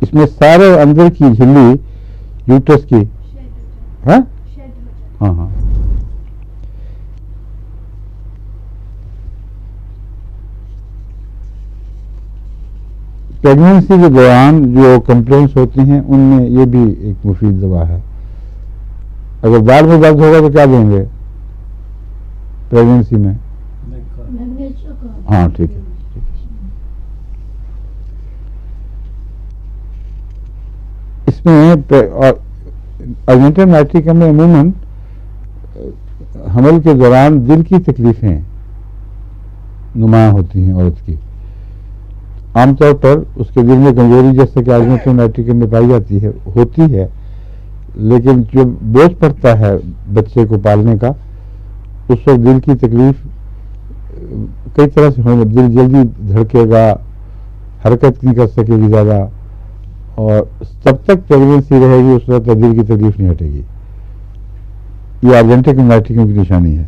اس میں سارے اندر کی جھلی یوٹرس کی, ہاں ہاں ہاں, پریگنینسی کے دوران جو کمپلینٹس ہوتی ہیں ان میں یہ بھی ایک مفید دوا ہے. اگر دال میں درد ہوگا تو کیا دیں گے پریگنینسی میں, ہاں ٹھیک ہے. اس میں ارجنٹن نائٹریکم میں عموماً حمل کے دوران دل کی تکلیفیں نمایاں ہوتی ہیں عورت کی. عام طور پر اس کے دل میں کمزوری جیسے کہ ارجنٹن نائٹریکم میں پائی جاتی ہے ہوتی ہے, لیکن جو بوجھ پڑتا ہے بچے کو پالنے کا اس وقت دل کی تکلیف کئی طرح سے ہونے, دل جلدی دھڑکے گا, حرکت نہیں کر سکے گی زیادہ, اور تب تک پریگنینسی رہے گی اس وقت دل کی تکلیف نہیں ہٹے گی. یہ ارجنٹن نائٹریکم کی نشانی ہے.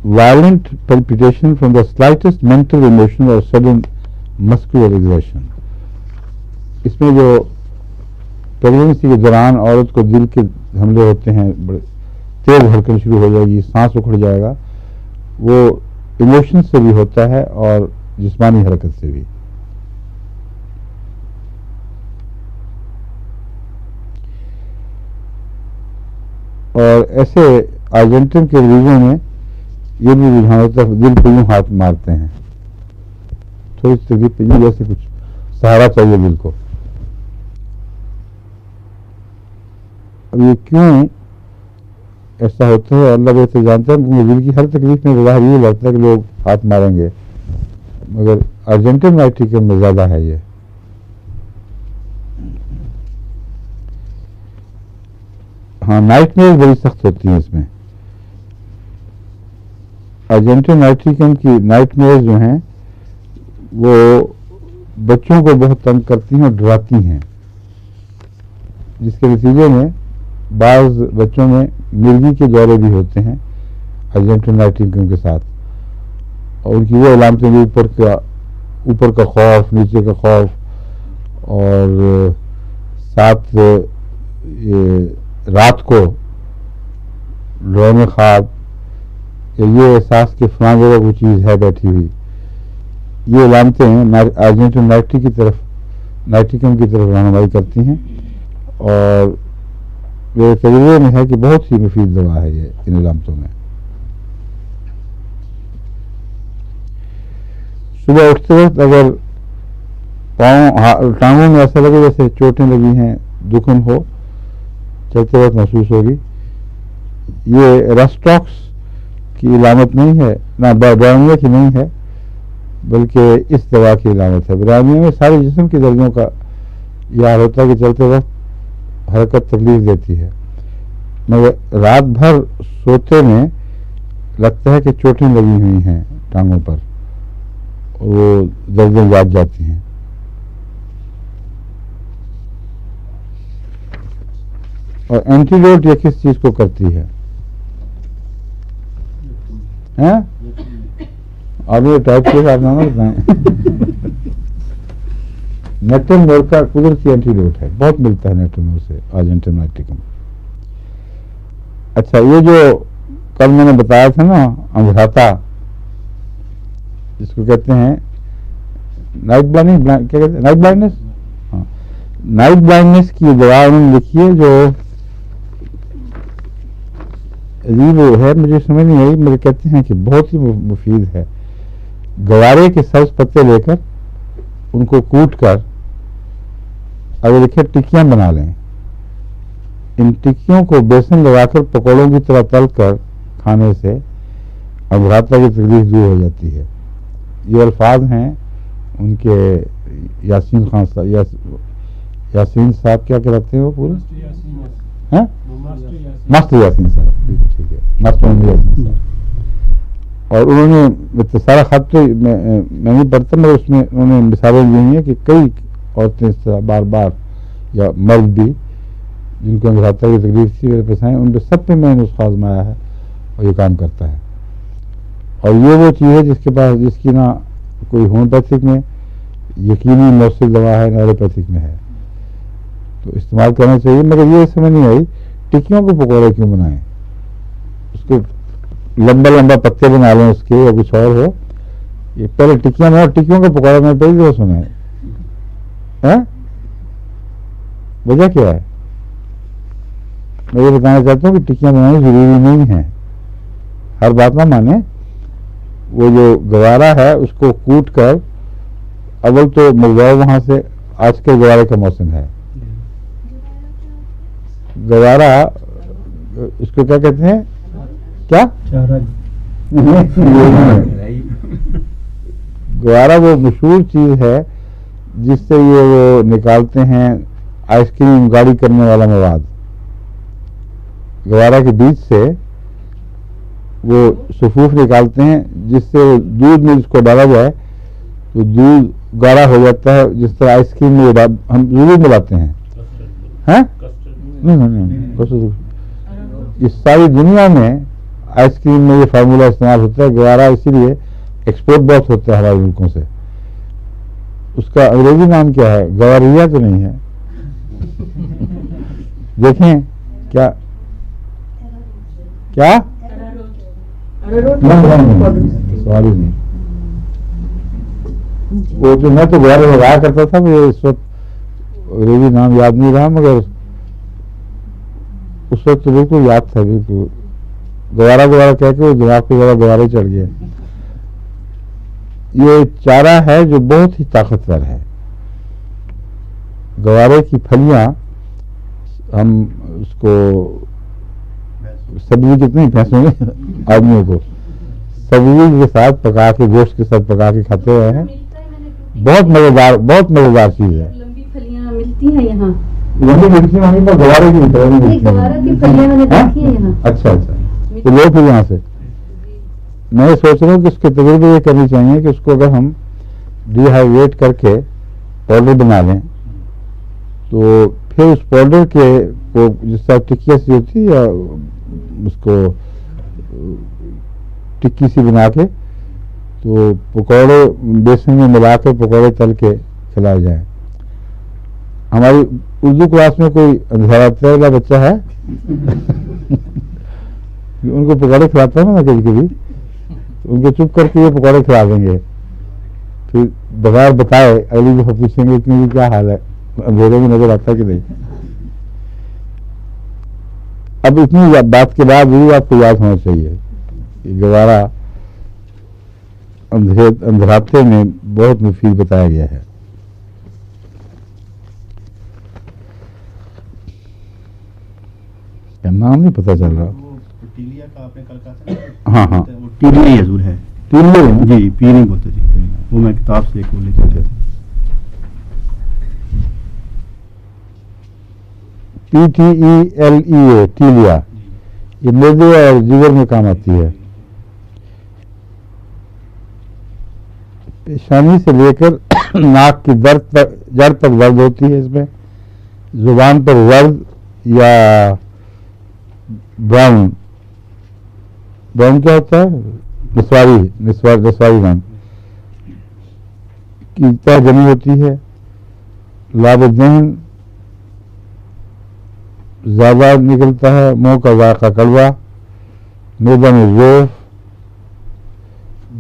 Violent palpitation from the slightest mental emotion اور سڈن مسکولر ایگزرشن. اس میں جو پریگنینسی کے دوران عورت کو دل کے حملے ہوتے ہیں, بڑے تیز دھڑکن شروع ہو جائے گی, سانس اکھڑ جائے گا, وہ ایموشن سے بھی ہوتا ہے اور جسمانی حرکت سے بھی. اور ایسے ارجنٹن کے مریضوں میں یہ بھی رجحان ہوتا ہے, دل پہ یوں ہاتھ مارتے ہیں, تھوڑی سی تکلیف پہ یوں جیسے کچھ سہارا چاہیے دل کو. اب یہ کیوں ایسا ہوتا ہے اللہ بہتر جانتا ہے, کیونکہ دل کی ہر تکلیف میں ظاہر یہ لگتا ہے کہ لوگ ہاتھ ماریں گے, مگر ارجنٹن نائٹریکم میں زیادہ ہے یہ. ہاں نائٹ میئر بڑی سخت ہوتی ہیں اس میں. ارجنٹن نائٹریکم کی نائٹ میئر جو ہیں وہ بچوں کو بہت تنگ کرتی ہیں اور ڈراتی ہیں, جس کے نتیجے میں بعض بچوں میں مرگی کے دورے بھی ہوتے ہیں ارجنٹن نائٹریکم کے ساتھ. اور ان کی وہ علامتیں بھی اوپر کا خوف, نیچے کا خوف, اور ساتھ رات کو ڈراؤنے خواب, کہ یہ احساس کہ فلاں جگہ کوئی چیز ہے بیٹھی ہوئی. یہ علامتیں ارجنٹن نائٹریکم کی طرف رہنمائی کرتی ہیں. اور میرے تجربے میں ہے کہ بہت ہی مفید دوا ہے یہ ان علامتوں میں. صبح اٹھتے وقت اگر پاؤں ٹانگوں میں ایسا لگے جیسے چوٹیں لگی ہیں, دکھن ہو, چلتے وقت محسوس ہوگی, یہ رسٹاکس کی علامت نہیں ہے, نہ برونیا کی نہیں ہے, بلکہ اس دوا کی علامت ہے. برونیا میں سارے جسم کے درجوں کا یہ حال ہوتا ہے کہ چلتے وقت حرکت تکلیف دیتی ہے, مگر رات بھر سوتے میں لگتا ہے کہ چوٹیں لگی ہوئی ہیں ٹانگوں پر, وہ درجیں یاد جاتی ہیں. اور اینٹیڈوٹ یہ کس چیز کو کرتی ہے؟ آپ یہ ٹائپ کے آپ نام بتائیں. نیٹرمور کا قدرتی اینٹیڈوٹ ہے, بہت ملتا ہے نیٹرمور سے, آرجنٹم نائٹرکم. اچھا, یہ جو کل میں نے بتایا تھا نا اندھاتا, جس کو کہتے ہیں نائٹ بلائنڈنس, کیا کہتے ہیں, نائٹ بلائنڈنس. ہاں, نائٹ بلائنڈنس کی دوا انہوں نے لکھی ہے جو عجیب ہے, مجھے سمجھ نہیں آئی, مجھے کہتے ہیں کہ بہت ہی مفید ہے. گوارے کے سبز پتے لے کر ان کو کوٹ کر اگر لکھے ٹکیاں بنا لیں, ان ٹکیوں کو بیسن لگا کر پکوڑوں کی طرح تل کر کھانے سے ابھراتا کی تکلیف دور ہو جاتی ہے. یہ الفاظ ہیں ان کے یاسین خان صاحب, یاسین صاحب کیا کہتے ہیں وہ پورے, ماسٹر یاسین صاحب, ٹھیک ہے, ماسٹر محمد یاسین صاحب. اور انہوں نے سارا خط تو میں نہیں پڑھتا, مگر اس میں انہوں نے مثالیں دی ہیں کہ کئی عورتیں اس طرح بار بار, یا مرد بھی جن کو اندھاتا کی تکلیف تھی میرے پاس آئیں, ان پہ سب پہ میں نے نسخہ آزمایا ہے اور یہ کام کرتا ہے. اور یہ وہ چیز ہے جس کی نہ کوئی ہومیوپیتھک میں یقینی مؤثر دوا ہے, نہ ایلوپیتھک میں ہے, تو استعمال کرنا چاہیے. مگر یہ سمجھ نہیں آئی ٹکیوں کو پکوڑے کیوں بنائیں, اس کو لمبا لمبا پتے بنا لیں اس کے, یا کچھ اور ہو. یہ پہلے ٹکیاں بناؤ, ٹکیوں کے پکوڑے میں پہلی دفعہ سنا ہے. وجہ کیا ہے؟ میں یہ بتانا چاہتا ہوں کہ ٹکیاں بنانی ضروری نہیں ہے, ہر بات نہ مانے. وہ جو گوارا ہے اس کو کوٹ کر اول تو منگواؤ وہاں سے, آج کل گوارے کا موسم ہے. گوارا اس کو کیا کہتے ہیں, کیا گوارا وہ مشہور چیز ہے جس سے یہ وہ نکالتے ہیں آئس کریم گاڑی کرنے والا مواد. گوارا کے بیج سے وہ صفوف نکالتے ہیں جس سے دودھ میں جس کو ڈالا جائے تو دودھ گاڑا ہو جاتا ہے, جس طرح آئس کریم میں ہم ضرور ملاتے ہیں. اس ساری دنیا میں آئس کریم میں یہ فارمولہ استعمال ہوتا ہے. گوارا اسی لیے ایکسپورٹ بہت ہوتا ہے ہمارے ملکوں سے. اس کا انگریزی نام کیا ہے؟ گواریا تو نہیں ہے. دیکھیں کیا سوال ہی نہیں. وہ جو میں تو گوارے لگایا کرتا تھا, مجھے اس وقت انگریزی نام یاد نہیں رہا, مگر اس وقت تو بالکل یاد تھا. بالکل گوارا کہہ کے وہ دماغ پہ ذرا گوارے چڑھ گئے. یہ چارہ ہے جو بہت ہی طاقتور ہے. گوارے کی پھلیاں ہم اس کو سبزی کتنی بھینسوں میں آدمیوں کو سبزی کے ساتھ پکا کے, گوشت کے ساتھ پکا کے کھاتے ہوئے ہیں. بہت مزیدار چیز ہے. لمبی پھلیاں ملتی ہیں یہاں, لمبی ملتی ہیں وہیں پر گوارے کی پھلیاں میں نے دیکھی ہیں یہاں. اچھا تو لو پھر یہاں سے. میں یہ سوچ رہا ہوں کہ اس کے تجربے یہ کرنی چاہیے کہ اس کو اگر ہم ڈی ہائیڈریٹ کر کے پاؤڈر بنا لیں تو پھر اس پاؤڈر کے کو جس طرح ٹکیا سی ہوتی ہے, یا اس کو ٹکی سی بنا کے تو پکوڑے بیسن میں ملا کے پکوڑے تل کے کھلائے جائیں. ہماری اردو کلاس میں کوئی اندھیرا والا بچہ ہے ان کو پکوڑے کھلاتا ہوں نا کبھی کبھی, ان کو چپ کر کے یہ پکوڑے کھلا دیں گے, پھر بغیر بتائے اگلی دفعہ پوچھیں گے کہ کیا حال ہے, اندھیرے میں نظر آتا کہ نہیں. اب اتنی بات کے بعد بھی آپ کو یاد ہونا چاہیے کہ گوارا اندھراتے میں بہت مفید بتایا گیا ہے. کیا نام نہیں پتہ چل رہا. ہاں ہاں پیلی حضور ہے. جی پی نہیں بولتے جی. وہ میں کتاب سے ایک لے کے PTELEA ٹیلیا. یہ معدے اور جگر میں کام آتی ہے. پیشانی سے لے کر ناک کی جڑ تک درد ہوتی ہے. اس میں زبان پر ورد یا براؤن کیا ہوتا ہے؟ نسواری ون کی تہ جمی ہوتی ہے. لاب ذہن زیادہ نکلتا ہے. منہ کا ذائقہ کڑوا. معدہ میں ذوف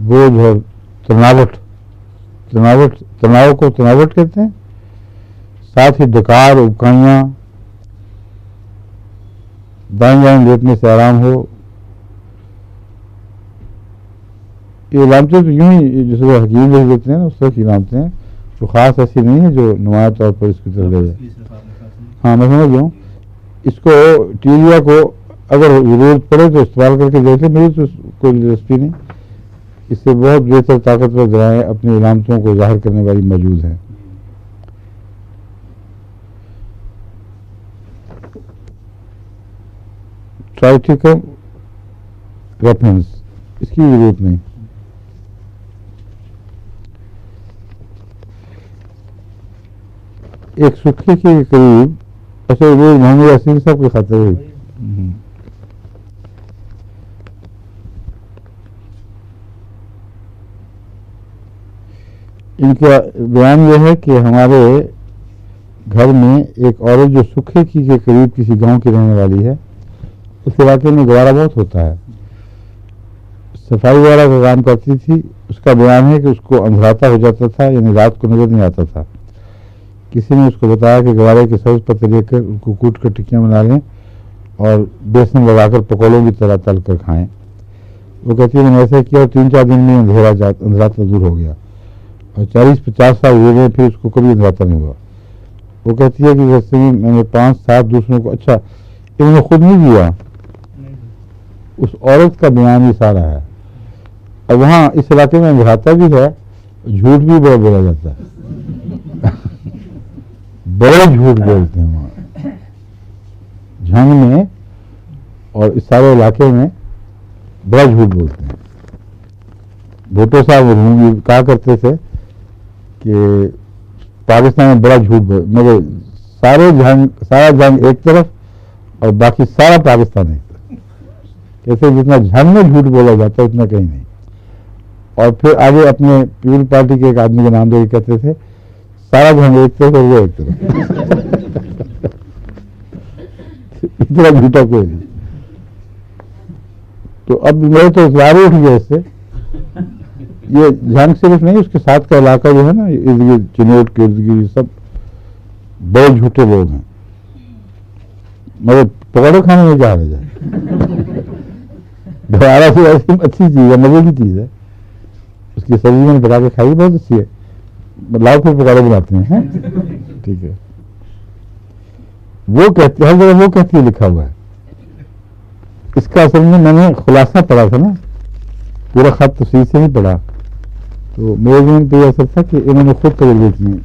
بوجھ اور تناؤ کو تناوٹ کہتے ہیں. ساتھ ہی ڈکار اکائیاں. دائیں جائیں لیٹنے سے آرام ہو. یہ علامتیں تو یوں ہی جس کو حکیم لکھ دیتے ہیں اس طرح کی علامتیں ہیں جو خاص ایسی نہیں ہے جو نمایاں طور پر اس کی طرف لے جائے. ہاں میں سمجھ گیا ہوں. اس کو ٹیلیا کو اگر ضرورت پڑے تو استعمال کر کے دیکھ لیں. میری تو کوئی دلچسپی نہیں. اس سے بہت بہتر طاقتور ذرائع اپنی علامتوں کو ظاہر کرنے والی موجود ہیں. ٹرائٹیکم ریفرنس اس کی ضرورت نہیں. ایک سکھی کے قریب اچھا روز محمد یاسین صاحب کی خاطر ہوئی. ان کا بیان یہ ہے کہ ہمارے گھر میں ایک عورت جو سکھے کی کے قریب کسی گاؤں کی رہنے والی ہے اس علاقے میں گوارا بہت ہوتا ہے. صفائی وغیرہ کا کام کرتی تھی. اس کا بیان ہے کہ اس کو اندھراتا ہو جاتا تھا یعنی رات کو نظر نہیں آتا تھا. کسی نے اس کو بتایا کہ گوارے کے سبز پتے لے کر ان کو کوٹ کر ٹکیاں بنا لیں اور بیسن لگا کر پکوڑوں کی طرح تل کر کھائیں. وہ کہتی ہے میں نے ایسا کیا اور 3-4 دن میں اندھراتا دور ہو گیا اور 40-50 سال ہوئے گئے پھر اس کو کبھی اندھراتا نہیں ہوا. وہ کہتی ہے کہ جیسے میں نے 5-7 دوسروں کو اچھا انہوں نے خود نہیں دیا. اس عورت کا بیان ہی سارا ہے. اور وہاں اس علاقے میں اندھراتا بھی ہے. جھوٹ بھی بڑا بولا جاتا ہے. بڑے جھوٹ بولتے ہیں وہاں جھنگ میں اور اس سارے علاقے میں بڑا جھوٹ بولتے ہیں. بھٹو صاحب کہا کرتے تھے کہ پاکستان میں بڑا جھوٹ مگر سارا جنگ ایک طرف اور باقی سارا پاکستان ایک طرف. کیسے جتنا جھنگ میں جھوٹ بولا جاتا ہے اتنا کہیں نہیں. اور پھر آگے اپنے پیپل پارٹی کے ایک آدمی کے نام دے کے کہتے تھے سارا جھنگ ایک طرف اور وہ ایک طرف. اتنا جھوٹا کوئی نہیں. تو اب میرے تو اخبار اٹھ گیا اس سے. یہ جھنگ صرف نہیں اس کے ساتھ کا علاقہ جو ہے نا چنوٹ کے ارد گرد سب بہت جھوٹے لوگ ہیں. مگر پکوڑے کھانے میں جا رہے جائے. گوارا سے ایسی اچھی چیز ہے مزے کی چیز ہے. اس کی سبزی میں نے پکا کے کھائی بہت اچھی ہے. لاکھ کو پکوڑے بناتے ہیں. ٹھیک ہے. وہ کہتے ہر جگہ وہ کہتی ہے لکھا ہوا ہے. اس کا اصل میں نے خلاصہ پڑھا تھا نا پورا خط تفصیل سے نہیں پڑھا تو میرے ذہن پہ یہ اثر تھا کہ انہوں نے خود تجربے کیے.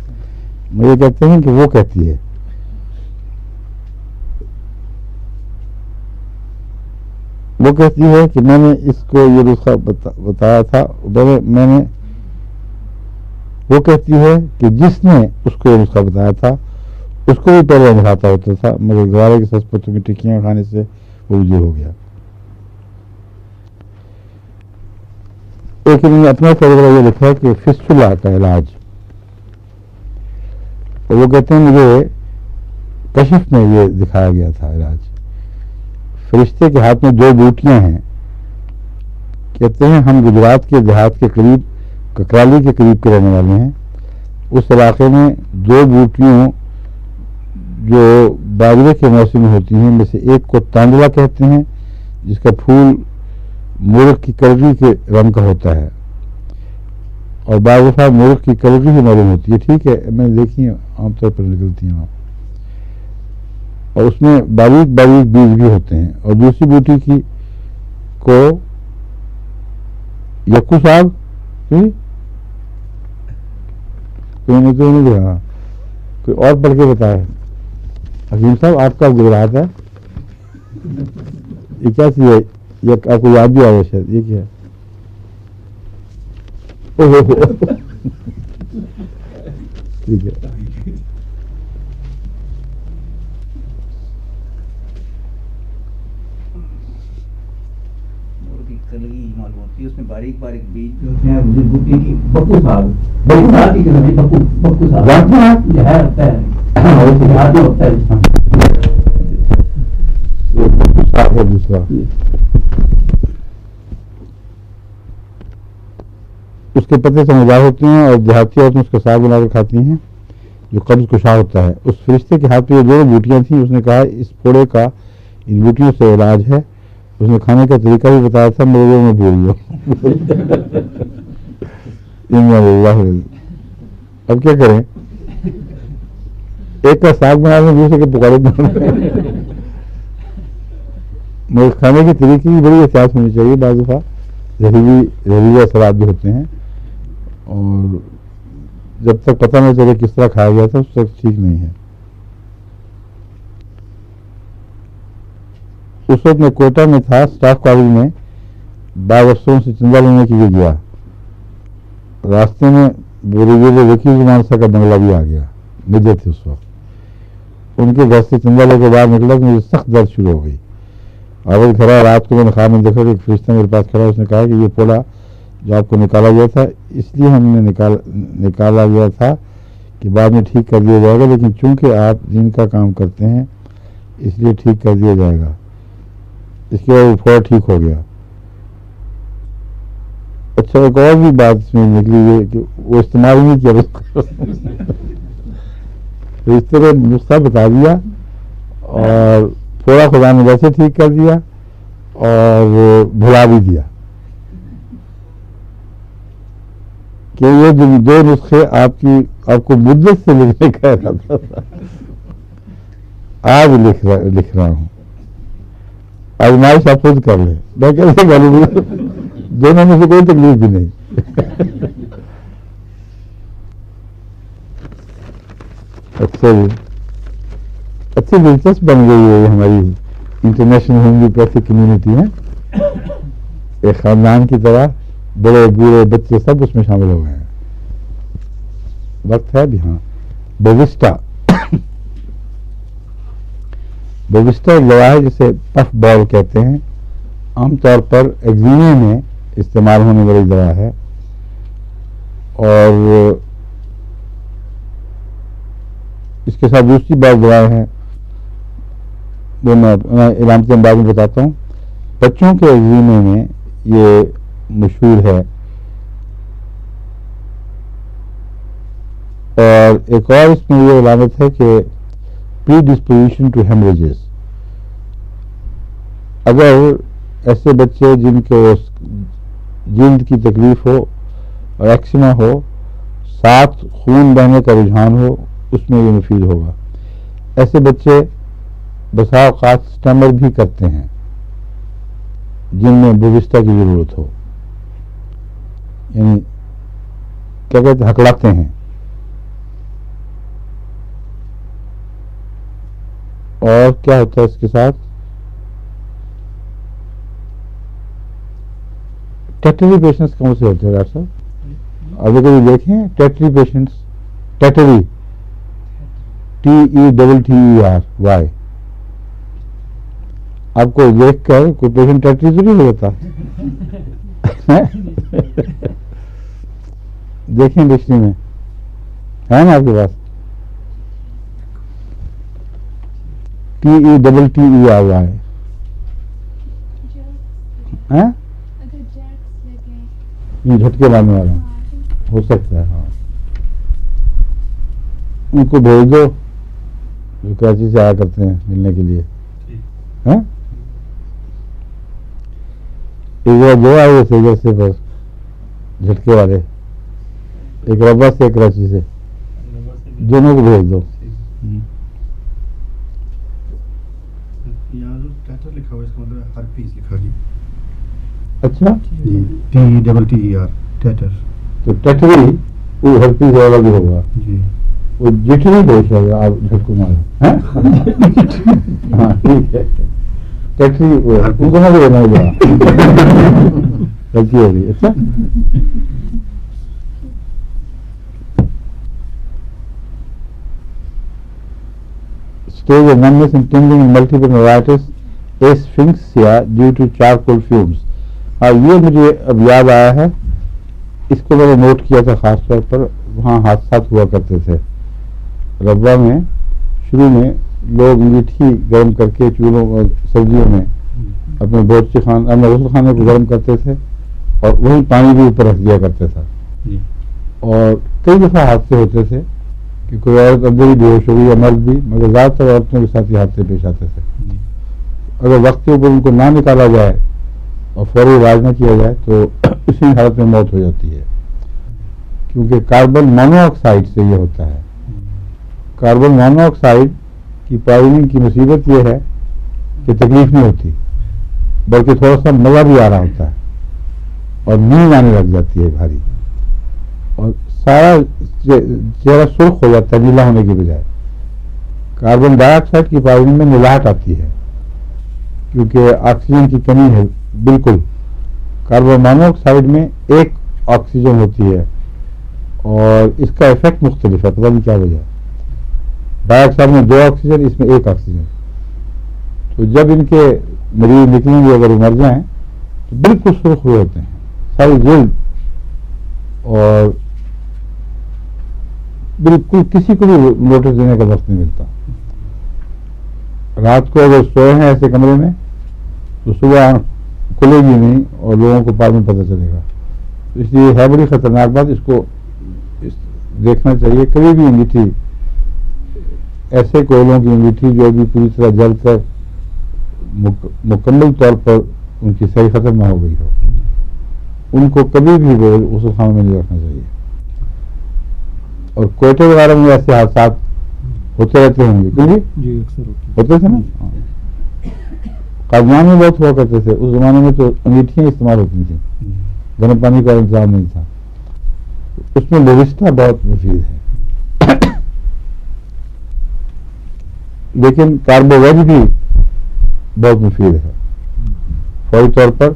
مجھے کہتے ہیں کہ وہ کہتی ہے. وہ کہتی ہے کہ میں نے اس کو یہ نسخہ بتایا تھا. میں نے وہ کہتی ہے کہ جس نے اس کو یہ نسخہ بتایا تھا اس کو بھی پہلے اندھراتا ہوتا تھا مگر گوارے کے سبز پتوں کی ٹکیاں کھانے سے وہ رجوع ہو گیا. ایک انہوں نے اپنا تجربہ یہ لکھا ہے کہ فسٹولا کا علاج. اور وہ کہتے ہیں مجھے کشف میں یہ دکھایا گیا تھا علاج. فرشتے کے ہاتھ میں 2 بوٹیاں ہیں. کہتے ہیں ہم گجرات کے دیہات کے قریب ککرالی کے قریب کے رہنے والے ہیں. اس علاقے میں 2 بوٹیوں جو باجرے کے موسم میں ہوتی ہیں. میں سے ایک کو تاندلا کہتے ہیں جس کا پھول مرغ کی کلگی کے رنگ کا ہوتا ہے, اور بعض دفعہ مرغ کی کلگی ہی معلوم ہوتی ہے. ٹھیک ہے, میں نے دیکھی ہیں عام طور پر نکلتی ہیں وہاں, اور اس میں باریک باریک بیج بھی ہوتے ہیں. اور دوسری بوٹی کی کو یکو ساگ, کوئی نہیں دکھا, کوئی اور پڑھ کے بتائے. حکیم صاحب آپ کا گجرات ہے, یہ کیا چیز ہے؟ یہ آپ کو یاد بھی آیا شاید. یہ کیا ہے؟ ٹھیک ہے. کلگی معلوم ہوتی ہے, اس میں باریک باریک بیج جو ہوتے ہیں. بوٹی کی بکو ساگ کی قسم بکو ساگ جو ہے ہوتا ہے دوسرا اس کے پتے سمجھدار ہوتے ہیں, اور دیہاتی عورتیں اس کا ساگ بنا کر کھاتی ہیں جو قبض کشا ہوتا ہے. اس فرشتے کے ہاتھ میں یہ دونوں بوٹیاں تھیں. اس نے کہا اس پھوڑے کا ان بوٹیوں سے علاج ہے. اس نے کھانے کا طریقہ بھی بتایا تھا, میرے میں بھول گیا. اب کیا کریں, ایک کا ساگ بنا لیں, دوسرے کے پکوڑے بنا لیں. مگر کھانے کے طریقے کی بڑی احتیاط ہونی چاہیے. بعض دفعہ زہریلے اثرات بھی ہوتے ہیں, اور جب تک پتہ نہ چلے کس طرح کھایا گیا تھا اس تک ٹھیک نہیں ہے. اس وقت میں کوئٹہ میں تھا, اسٹاف کالج میں بعض افسروں سے چندہ لینے کے لیے گیا. راستے میں بریگیڈیئر وکیل زمان صاحب کا بنگلہ بھی آ گیا. مجھے تھے اس وقت. ان کے گھر سے چندہ لے کے باہر نکلا تو مجھے سخت درد شروع ہو گئی. آواز گھر رات کو میں نے خواب میں دیکھا کہ ایک فرشتہ میرے پاس کھڑا. اس نے کہا کہ یہ پولا جو آپ کو نکالا گیا تھا اس لیے ہم نے نکالا گیا تھا کہ بعد میں ٹھیک کر دیا جائے گا, لیکن چونکہ آپ دین کا کام کرتے ہیں اس لیے ٹھیک کر دیا جائے گا. اس کے بعد پھوڑا ٹھیک ہو گیا. اچھا, ایک اور بھی بات اس میں نکلی ہے کہ وہ استعمال نہیں کیا, اس طرح نسخہ بتا دیا اور پھوڑا خدا نے ویسے ٹھیک کر دیا اور بھلا بھی دیا کہ یہ دو نسخے آپ کو مدت سے لکھنے کا ارادہ تھا, آج لکھ رہا ہوں. آزمائش آپ خود کر لیں, میں کیسے کروں, دونوں میں سے کوئی تکلیف بھی نہیں. اچھا جی, اچھی دلچسپ بن گئی ہے ہماری انٹرنیشنل ہومیوپیتھک کمیونٹی ہے. ایک خاندان کی طرح بڑے بوڑھے بچے سب اس میں شامل ہو گئے ہیں. وقت ہے بھی. ہاں, بوگسٹا ایک دوا ہے جسے پف بال کہتے ہیں. عام طور پر ایگزیمے میں استعمال ہونے والی دوا ہے, اور اس کے ساتھ دوسری بعض دوائیں ہیں وہ میں علامتی انداز میں بتاتا ہوں. بچوں کے ایگزیمے میں یہ مشہور ہے. اور ایک اور اس میں یہ علامت ہے کہ پری ڈسپوزیشن ٹو ہیمریجز. اگر ایسے بچے جن کے جلد کی تکلیف ہو اور ایکسیما ہو, ساتھ خون بہنے کا رجحان ہو, اس میں یہ مفید ہوگا. ایسے بچے بسا اوقات اسٹمر بھی کرتے ہیں جن میں بوگسٹا کی ضرورت ہو, یعنی کیا کہتے ہیں, ہکلاتے ہیں. اور کیا ہوتا ہے اس کے ساتھ, ٹیٹری پیشنٹس کون سے ہوتے ہیں ڈاکٹر صاحب؟ ابھی کبھی دیکھیں ٹیٹری پیشنٹس, ٹیٹری TETTERY. آپ کو دیکھ کر کوئی پیشنٹ ٹیٹری تو نہیں ہو جاتا؟ دیکھیں ڈکشنری میں ہے نا آپ کے پاس, TETTERY. جھٹکے مارنے والا ہو سکتا ہے. ہاں, ان کو بھیج دو جو کراچی سے آیا کرتے ہیں ملنے کے لیے. ہاں ایک بار جو آئے تھے جیسے بس جھٹکے والے, ایک ربا سے ایک کراچی سے, دونوں کو بھیج دو. یہاں جو ٹیٹر لکھا ہوا ہے اس کا مطلب ہر پیس لکھا جی. اچھا جی TETTER ٹیٹر. تو ٹٹری وہ ہر چیز والا بھی ہوگا, جی وہ جٹری دوش ہوگا. آپ جھٹکو مارو. ہاں ٹھیک ہے, ٹٹری ان کو نہ دینا ہوگا, غلطی ہو گئی. اچھا stage of numbness and tingling in multiple neuritis asphyxia due to charcoal fumes. یہ مجھے اب یاد آیا ہے, اس کو میں نے نوٹ کیا تھا خاص طور پر. وہاں حادثات ہوا کرتے تھے ربا میں. شروع میں لوگ انگیٹھی گرم کر کے چولہوں سردیوں میں اپنے بورچے غسل خانے کو گرم کرتے تھے اور وہی پانی بھی اوپر رکھ دیا کرتے تھا. اور کئی دفعہ حادثے ہوتے تھے کہ کوئی عورت اندر ہی بے ہوش ہو گئی یا مرد بھی, مگر زیادہ تر عورتوں کے ساتھ یہ حادثے پیش آتے تھے. اگر وقت کے اوپر ان کو نہ نکالا جائے اور فوری علاج نہ کیا جائے تو اسی حالت میں موت ہو جاتی ہے, کیونکہ کاربن مونو آکسائڈ سے یہ ہوتا ہے. کاربن مونو آکسائڈ کی پوائزننگ کی مصیبت یہ ہے کہ تکلیف نہیں ہوتی, بلکہ تھوڑا سا مزہ بھی آ رہا ہوتا ہے اور نیند آنے لگ جاتی ہے بھاری, اور سارا چہرہ سرخ ہو جاتا ہے نیلا ہونے کی بجائے. کاربن ڈائی آکسائڈ کی پوائزننگ میں نلاہٹ آتی ہے کیونکہ آکسیجن کی کمی ہے. بالکل کاربن مونو آکسائڈ میں ایک آکسیجن ہوتی ہے اور اس کا افیکٹ مختلف ہے, پتہ نہیں کیا وجہ. ڈائی آکسائڈ میں 2 آکسیجن, اس میں 1 آکسیجن. تو جب ان کے مریض نکلیں گے اگر وہ مر جائیں تو بالکل سرخ ہوئے ہوتے ہیں ساری جلد, اور بالکل کسی کو بھی نوٹس دینے کا وقت نہیں ملتا. رات کو اگر سوئے ہیں ایسے کمرے میں تو صبح کھلے گی نہیں اور لوگوں کو بعد میں پتہ چلے گا. اس لیے ہے بڑی خطرناک بات, اس کو دیکھنا چاہیے. کبھی بھی انگیٹھی, ایسے کوئلوں کی انگیٹھی جو ابھی پوری طرح جل کر مکمل طور پر ان کی صحیح ختم نہ ہو گئی ہو, ان کو کبھی بھی غسل خانے میں نہیں رکھنا چاہیے. اور کوئٹے وغیرہ میں ایسے حادثات ہوتے رہتے ہوں گے کیونکہ جی اکثر ہوتے تھے نا. قادیان میں بہت ہوا کرتے تھے اس زمانے میں, تو انگیٹھیاں استعمال ہوتی تھیں, گرم پانی کا انتظام نہیں تھا. اس میں لوبسٹا بہت مفید ہے, لیکن کاربو ویج بھی بہت مفید ہے. فوری طور پر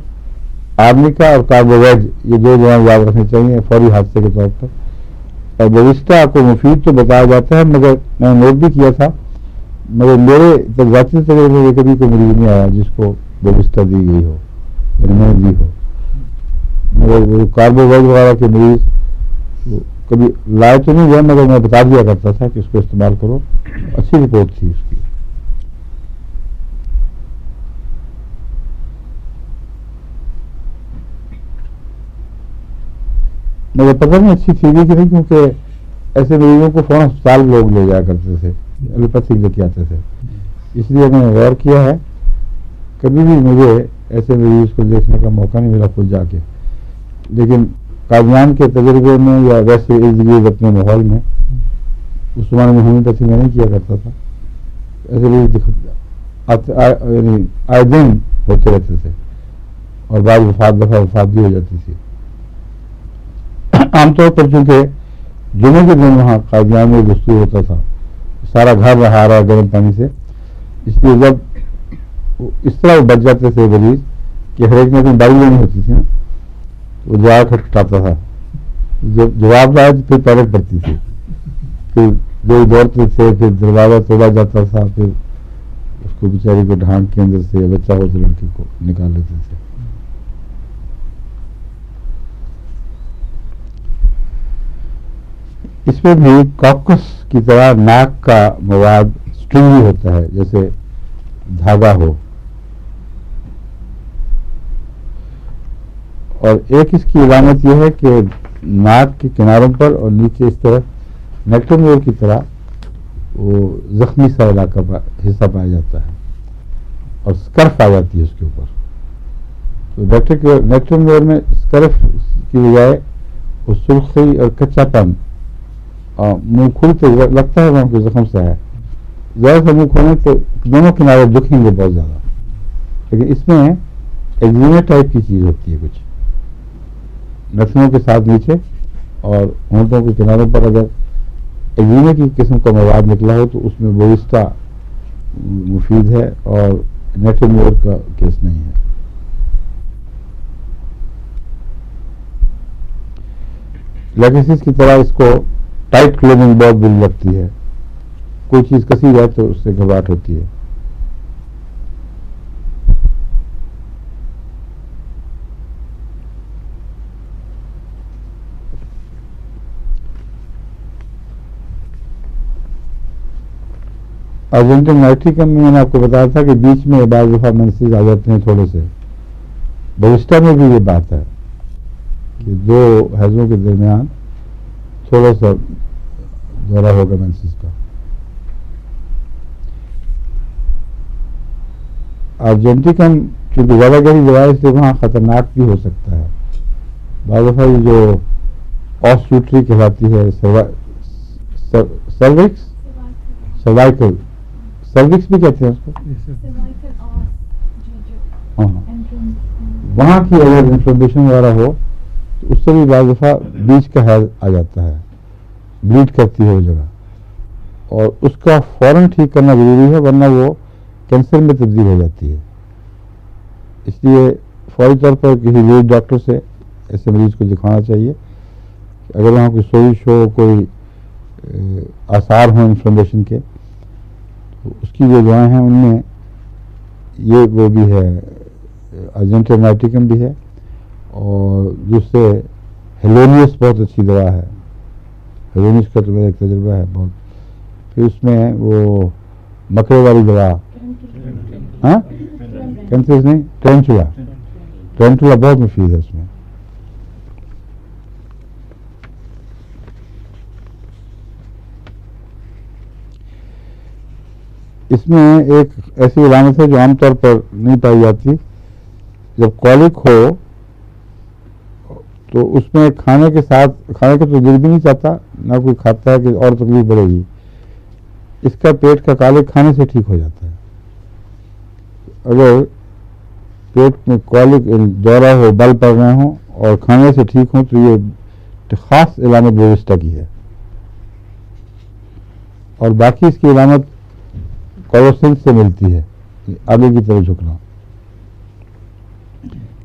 آرنیکا اور کاربو ویج یہ 2 دوائی یاد رکھنی چاہیے فوری حادثے کے طور پر. اور لوبسٹا کو مفید تو بتایا جاتا ہے, مگر میں نے نوٹ بھی کیا تھا, مگر میرے ذاتی تجربے میں کبھی کوئی مریض نہیں آیا جس کو لوبسٹا دی گئی ہو یعنی میں دی ہو. مگر وہ کاربو ویج وغیرہ کے مریض کبھی لائے تو نہیں گیا, مگر میں بتا دیا کرتا تھا کہ اس کو استعمال کرو. اچھی رپورٹ تھی اس کی. مگر پتہ نہیں اچھی تھی بھی کہ نہیں, کیونکہ ایسے مریضوں کو فوراً ہسپتال لوگ لے جایا کرتے تھے, ایلوپیتھک لے کے آتے تھے. اس لیے میں نے غور کیا ہے, کبھی بھی مجھے ایسے مریض کو دیکھنے کا موقع نہیں ملا خود جا کے. لیکن قادیان کے تجربے میں یا ویسے ارد گرد اپنے ماحول میں اس زمانے میں ہومیوپیتھی میں نہیں کیا کرتا تھا, ایسے مریض یعنی آئے دن ہوتے رہتے تھے اور بعض وفات بھی ہو جاتی تھی. عام طور پر چونکہ جمعے کے دن وہاں قادیان میں دستور ہوتا تھا, سارا گھر رہا رہا گرم پانی سے, اس لیے جب اس طرح وہ بچ جاتے تھے مریض کہ ہر ایک میں اپنی باری لینی ہوتی تھی نا, وہ دعا کھٹکھٹاتا تھا, جب جواب آئے تو پھر پیرٹ پڑتی تھی, پھر جو دوڑتے تھے, پھر دروازہ توڑا جاتا تھا, پھر اس کو بیچاری کو ڈھانک کے اندر سے بچہ ہو تو لڑکے کو نکال لیتے تھے. اس میں بھی کاکس کی طرح ناک کا مواد اسٹرنگی ہوتا ہے, جیسے دھاگا ہو. اور ایک اس کی علامت یہ ہے کہ ناک کے کناروں پر اور نیچے اس طرف نیکٹر مور کی طرح وہ زخمی سا علاقہ حصہ پایا جاتا ہے اور اسکرف آ جاتی ہے اس کے اوپر. تو نیکٹر میئر میں اسکرف کی بجائے وہ سرخی اور کچا پن اور منہ کھلتے لگتا ہے وہاں کوئی زخم سا ہے. زیادہ سے منہ کھولیں تو دونوں کنارے دکھیں گے بہت زیادہ. لیکن اس میں ایگزیما ٹائپ کی چیز ہوتی ہے, کچھ نسلوں کے ساتھ نیچے اور ہونٹوں کے کناروں پر اگر ایگزیما کی قسم کا مواد نکلا ہو تو اس میں بویسٹا مفید ہے اور نیکٹر میئر کا کیس نہیں ہے. لیکسس کی طرح اس کو ٹائٹ کلوزنگ بہت بری لگتی ہے. کوئی چیز کسی جائے تو اس سے گھبراہٹ ہوتی ہے. ارجنٹائٹیکم میں نے آپ کو بتایا تھا کہ بیچ میں بعض دفعہ منسز آ جاتے ہیں تھوڑے سے. بویسٹا میں بھی یہ بات ہے کہ دو حیضوں کے درمیان تھوڑا سا دورہ ہوگا منسز کا. ارجنٹیکم چونکہ زیادہ گہری دوا ہے اس لیے وہاں خطرناک بھی ہو سکتا ہے. بعض دفعہ یہ جو آسٹیوٹری کہلاتی ہے سروائکل سروکس بھی کہتے ہیں اس کو, وہاں کی اگر انفلمیشن وغیرہ ہو تو اس سے بھی بعض دفعہ بیچ کا حیض آ جاتا ہے, بلیڈ کرتی ہے وہ جگہ, اور اس کا فوراً ٹھیک کرنا ضروری ہے ورنہ وہ کینسر میں تبدیل ہو جاتی ہے. اس لیے فوری طور پر کسی لیڈ ڈاکٹر سے ایسے مریض کو دکھانا چاہیے. اگر وہاں کوئی سوزش ہو, کوئی آثار ہوں انفلمیشن کے, تو اس کی جو دوائیں ہیں ان میں یہ وہ بھی ہے, ارجنٹائٹیکم بھی ہے, اور دوسرے ہیلونیس بہت اچھی دوا ہے. ہیلونیس کا تو میرا ایک تجربہ ہے بہت. پھر اس میں وہ مکڑے والی دوا, ہاں کینسر نہیں, ٹرینٹولا بہت مفید ہے اس میں. اس میں ایک ایسی علامت ہے جو عام طور پر نہیں پائی جاتی. جب کولک ہو تو اس میں کھانے کے ساتھ, کھانے کا تو دل بھی نہیں چاہتا, نہ کوئی کھاتا ہے کہ اور تکلیف بڑھے گی. اس کا پیٹ کا کالک کھانے سے ٹھیک ہو جاتا ہے. اگر پیٹ میں کولک دورہ ہو, بل پڑ رہے ہوں اور کھانے سے ٹھیک ہوں تو یہ خاص علامت بویسٹا کی ہے. اور باقی اس کی علامت کولوسنس سے ملتی ہے, آگے کی طرف جھکنا.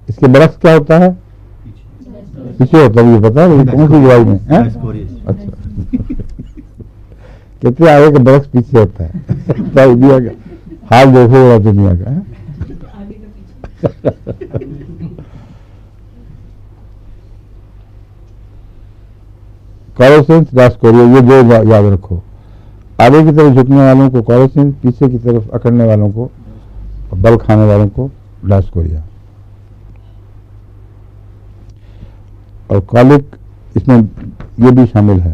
اس کے برعکس کیا ہوتا ہے, پیچھے ہوتا ہے. یہ پتا ہے کون سی دوائی میں؟ اچھا کہتے ہیں آگے کا برعکس پیچھے ہوتا ہے. دنیا کا حال دیکھو گا دنیا کا. کولوسنس ڈاسکوریا, یہ دو یاد رکھو. آگے کی طرف جھکنے والوں کو کولوسنس, پیچھے کی طرف اکڑنے والوں کو, بل کھانے والوں کو ڈاسکوریا. اور کالک اس میں یہ بھی شامل ہے.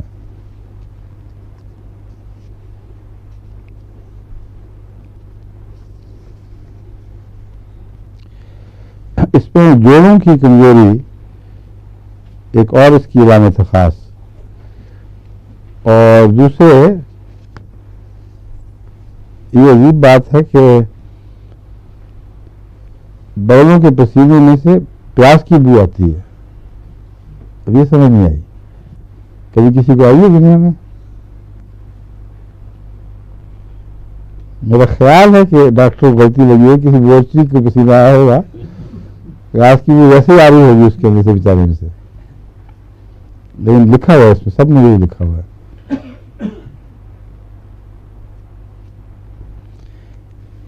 اس میں جوڑوں کی کمزوری ایک اور اس کی علامت ہے خاص. اور دوسرے یہ عجیب بات ہے کہ بغلوں کے پسینے میں سے پیاز کی بو آتی ہے. اب یہ سمجھ نہیں آئی, کبھی کسی کو آئی ہے دنیا میں؟ میرا خیال ہے کہ ڈاکٹر کو غلطی لگی ہے, کسی بورچی کو پسینہ آیا ہوگا, پیاز کی بو ویسے ہی آ رہی ہوگی اس کے اندر سے بیچارے میں سے. لیکن لکھا ہوا ہے اس میں, سب میں یہی لکھا ہوا ہے.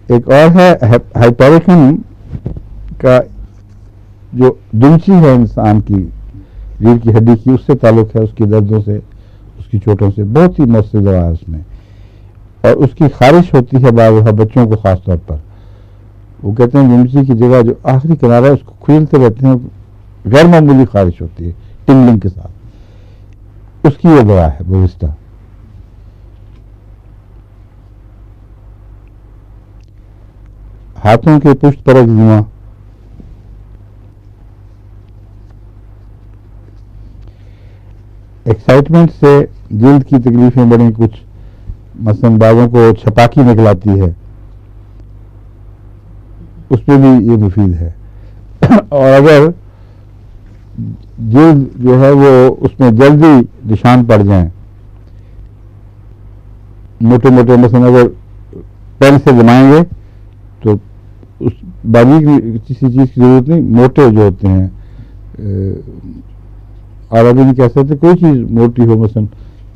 ایک اور ہے ہائپوریکم کا, جو دمچی ہے انسان کی ریڑھ کی ہڈی کی, اس سے تعلق ہے, اس کی دردوں سے, اس کی چوٹوں سے. بہت ہی مؤثر دوا ہے اس میں. اور اس کی خارش ہوتی ہے بعض بچوں کو خاص طور پر. وہ کہتے ہیں دمچی کی جگہ جو آخری کنارہ ہے اس کو کھولتے رہتے ہیں, غیر معمولی خارش ہوتی ہے ٹنگلنگ کے ساتھ. اس کی یہ دوا ہے بویسٹا. ہاتھوں کے پشت پر ایگزیما، ایکسائٹمنٹ سے جلد کی تکلیفیں بڑھیں کچھ، مثلاً بعضوں کو چھپاکی نکل آتی ہے، اس پہ بھی یہ مفید ہے. اور اگر جلد جو ہے وہ اس میں جلدی نشان پڑ جائیں، موٹے موٹے، مثلاً اگر پین سے جمائیں گے تو اس باریک کسی چیز کی ضرورت نہیں، موٹے جو ہوتے ہیں، عربی نہیں کہہ سکتے، کوئی چیز موٹی ہو، مثلاً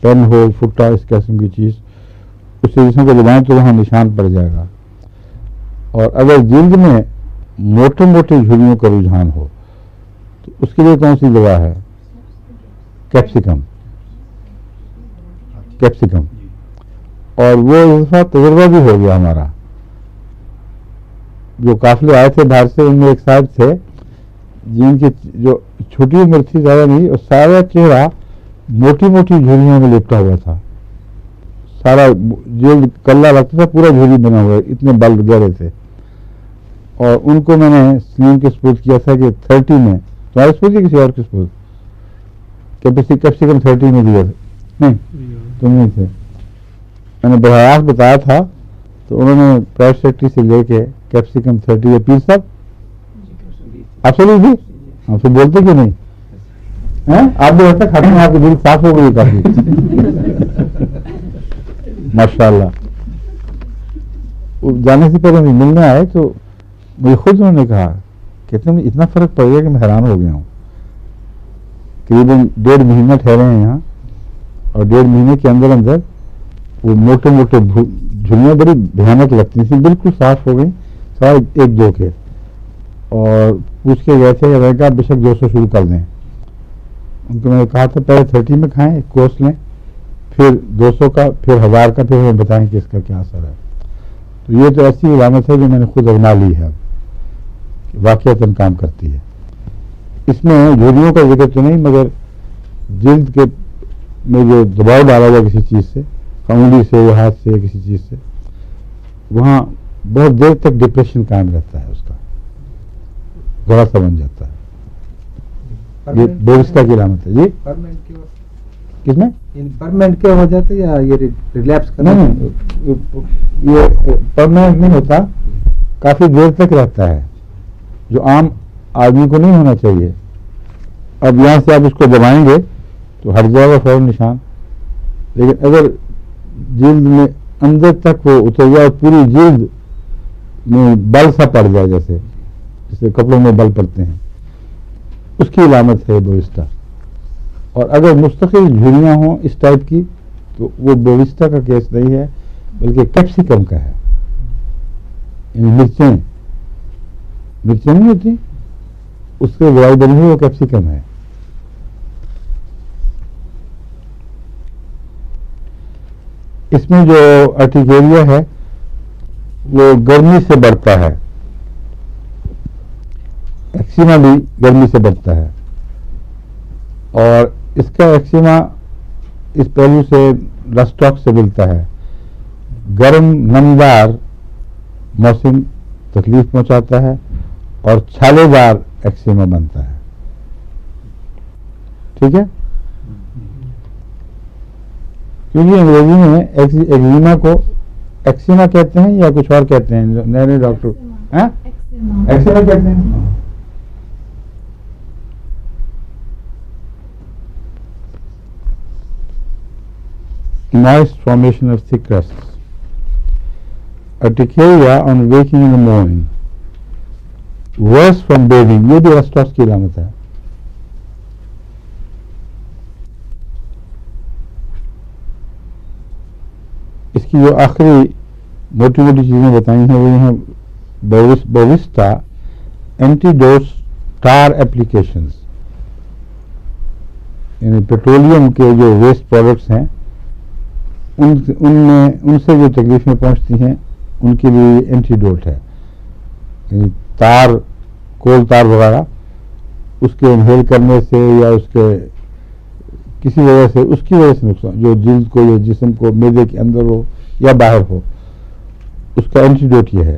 پین ہو، فٹا، اس قسم کی چیز، اس سے جسم کو جمائیں تو وہاں نشان پڑ جائے گا. اور اگر جلد میں موٹے موٹے جھریوں کا رجحان ہو تو اس کے لیے کون سی دوا ہے؟ کیپسیکم. کیپسیکم. اور وہ اس دفعہ تجربہ بھی ہو گیا ہمارا. جو قافلے آئے تھے باہر سے، ان میں ایک صاحب تھے جن کی جو چھوٹی عمر تھی، زیادہ نہیں، اور سارا چہرہ موٹی موٹی جھریوں میں لپٹا ہوا تھا، سارا جلد کلا لگتا تھا، پورا جھری بنا ہوا، اتنے بال گہرے تھے. اور ان کو میں نے سلیم کے سپورٹ کیا تھا کہ 30 میں، تمہارے سپورٹ یا کسی اور کے سپورٹ؟ کیپسیکم 30 میں دیا تھا؟ نہیں، تم نہیں تھے. میں نے براہ بتایا تھا تو انہوں نے پریس سیکٹری سے لے کے کیپسیکم 30. یہ پیر صاحب آپ چلی تھی؟ ہاں، پھر بولتے کیوں نہیں؟ آپ بھی ایسا کھاتے ہیں، آپ کی دل صاف ہو گئی کافی. ماشاء اللہ. جانے سے پہلے ملنے آئے تو مجھے خود انہوں نے کہا کہ تم اتنا فرق پڑ گیا کہ میں حیران ہو گیا ہوں. قریباً 1.5 مہینہ ٹھہرے ہیں یہاں، اور 1.5 مہینے کے اندر اندر وہ موٹے موٹے جھریاں بڑی بھیانک لگتی تھیں، بالکل صاف ہو گئی، سوائے 1-2 کے. اور پوچھ کے گئے تھے، میں کہا بے شک 200 شروع کر دیں. ان کو میں نے کہا تھا پہلے 30 میں کھائیں، ایک کورس لیں، پھر 200 کا، پھر 1000 کا، پھر ہمیں بتائیں کہ اس کا کیا اثر ہے. تو یہ تو ایسی علامت ہے جو میں نے خود اپنا لی ہے، واقعتاً کام کرتی ہے. اس میں جھریوں کا ذکر تو نہیں، مگر جلد کے میں جو دباؤ ڈالا ہوا کسی چیز سے، انگلی سے یا ہاتھ سے، کسی چیز سے، وہاں بہت دیر تک ڈپریشن قائم رہتا ہے، اس کا گڑا سا بن جاتا ہے. یہ بورسٹا کی علامت ہے. جی کس میں پرماننٹ کیا ہو جاتا ہے یا یہ ریلیپس کرنا؟ نہیں، یہ پرماننٹ نہیں ہوتا، کافی دیر تک رہتا ہے، جو عام آدمی کو نہیں ہونا چاہیے. اب یہاں سے آپ اس کو دبائیں گے تو ہٹ جائے گا فوراً نشان، لیکن اگر جلد میں اندر تک وہ اتر جائے اور پوری جلد میں بل سا پڑ جائے، جیسے کپڑوں میں بل پڑتے ہیں، اس کی علامت ہے بورسٹا. اور اگر مستقل جھریاں ہوں اس ٹائپ کی تو وہ بورسٹا کا کیس نہیں ہے، بلکہ کیپسیکم کا ہے. یعنی مرچیں نہیں ہوتی، اس کے دوائی بنی ہوئی وہ کیپسیکم ہے. اس میں جو ارٹیکیریا ہے وہ گرمی سے بڑھتا ہے، ایکسیما بھی گرمی سے بڑھتا ہے. اور اس کا ایکسیما اس پہلو سے رسٹاک سے ملتا ہے. گرم نمدار موسم تکلیف پہنچاتا ہے اور چھالے دار ایکسیما بنتا ہے. ٹھیک ہے، کیونکہ انگریزی میں ایکزیما کو ایکسیما کہتے ہیں یا کچھ اور کہتے ہیں، نئے نئے ڈاکٹر ایکسیما کہتے ہیں. Moist formation of thick crusts. Urticaria on waking in the morning. Worse from bathing. یہ بھی رسٹاس کی علامت ہے. اس کی جو آخری موٹی موٹی چیزیں بتائی ہیں وہ یہ ہیں بورسٹا اینٹیڈوٹ ٹار ایپلیکیشنز، یعنی پیٹرولیم کے جو ویسٹ پروڈکٹس ہیں ان سے جو تکلیفیں پہنچتی ہیں ان کے لیے اینٹیڈوٹ ہے. یعنی تار، کول تار وغیرہ، اس کے انہیل کرنے سے یا اس کے کسی وجہ سے، اس کی وجہ سے نقصان جو جلد کو یا جسم کو معدے کے اندر ہو یا باہر ہو، اس کا اینٹیڈوٹ یہ ہے.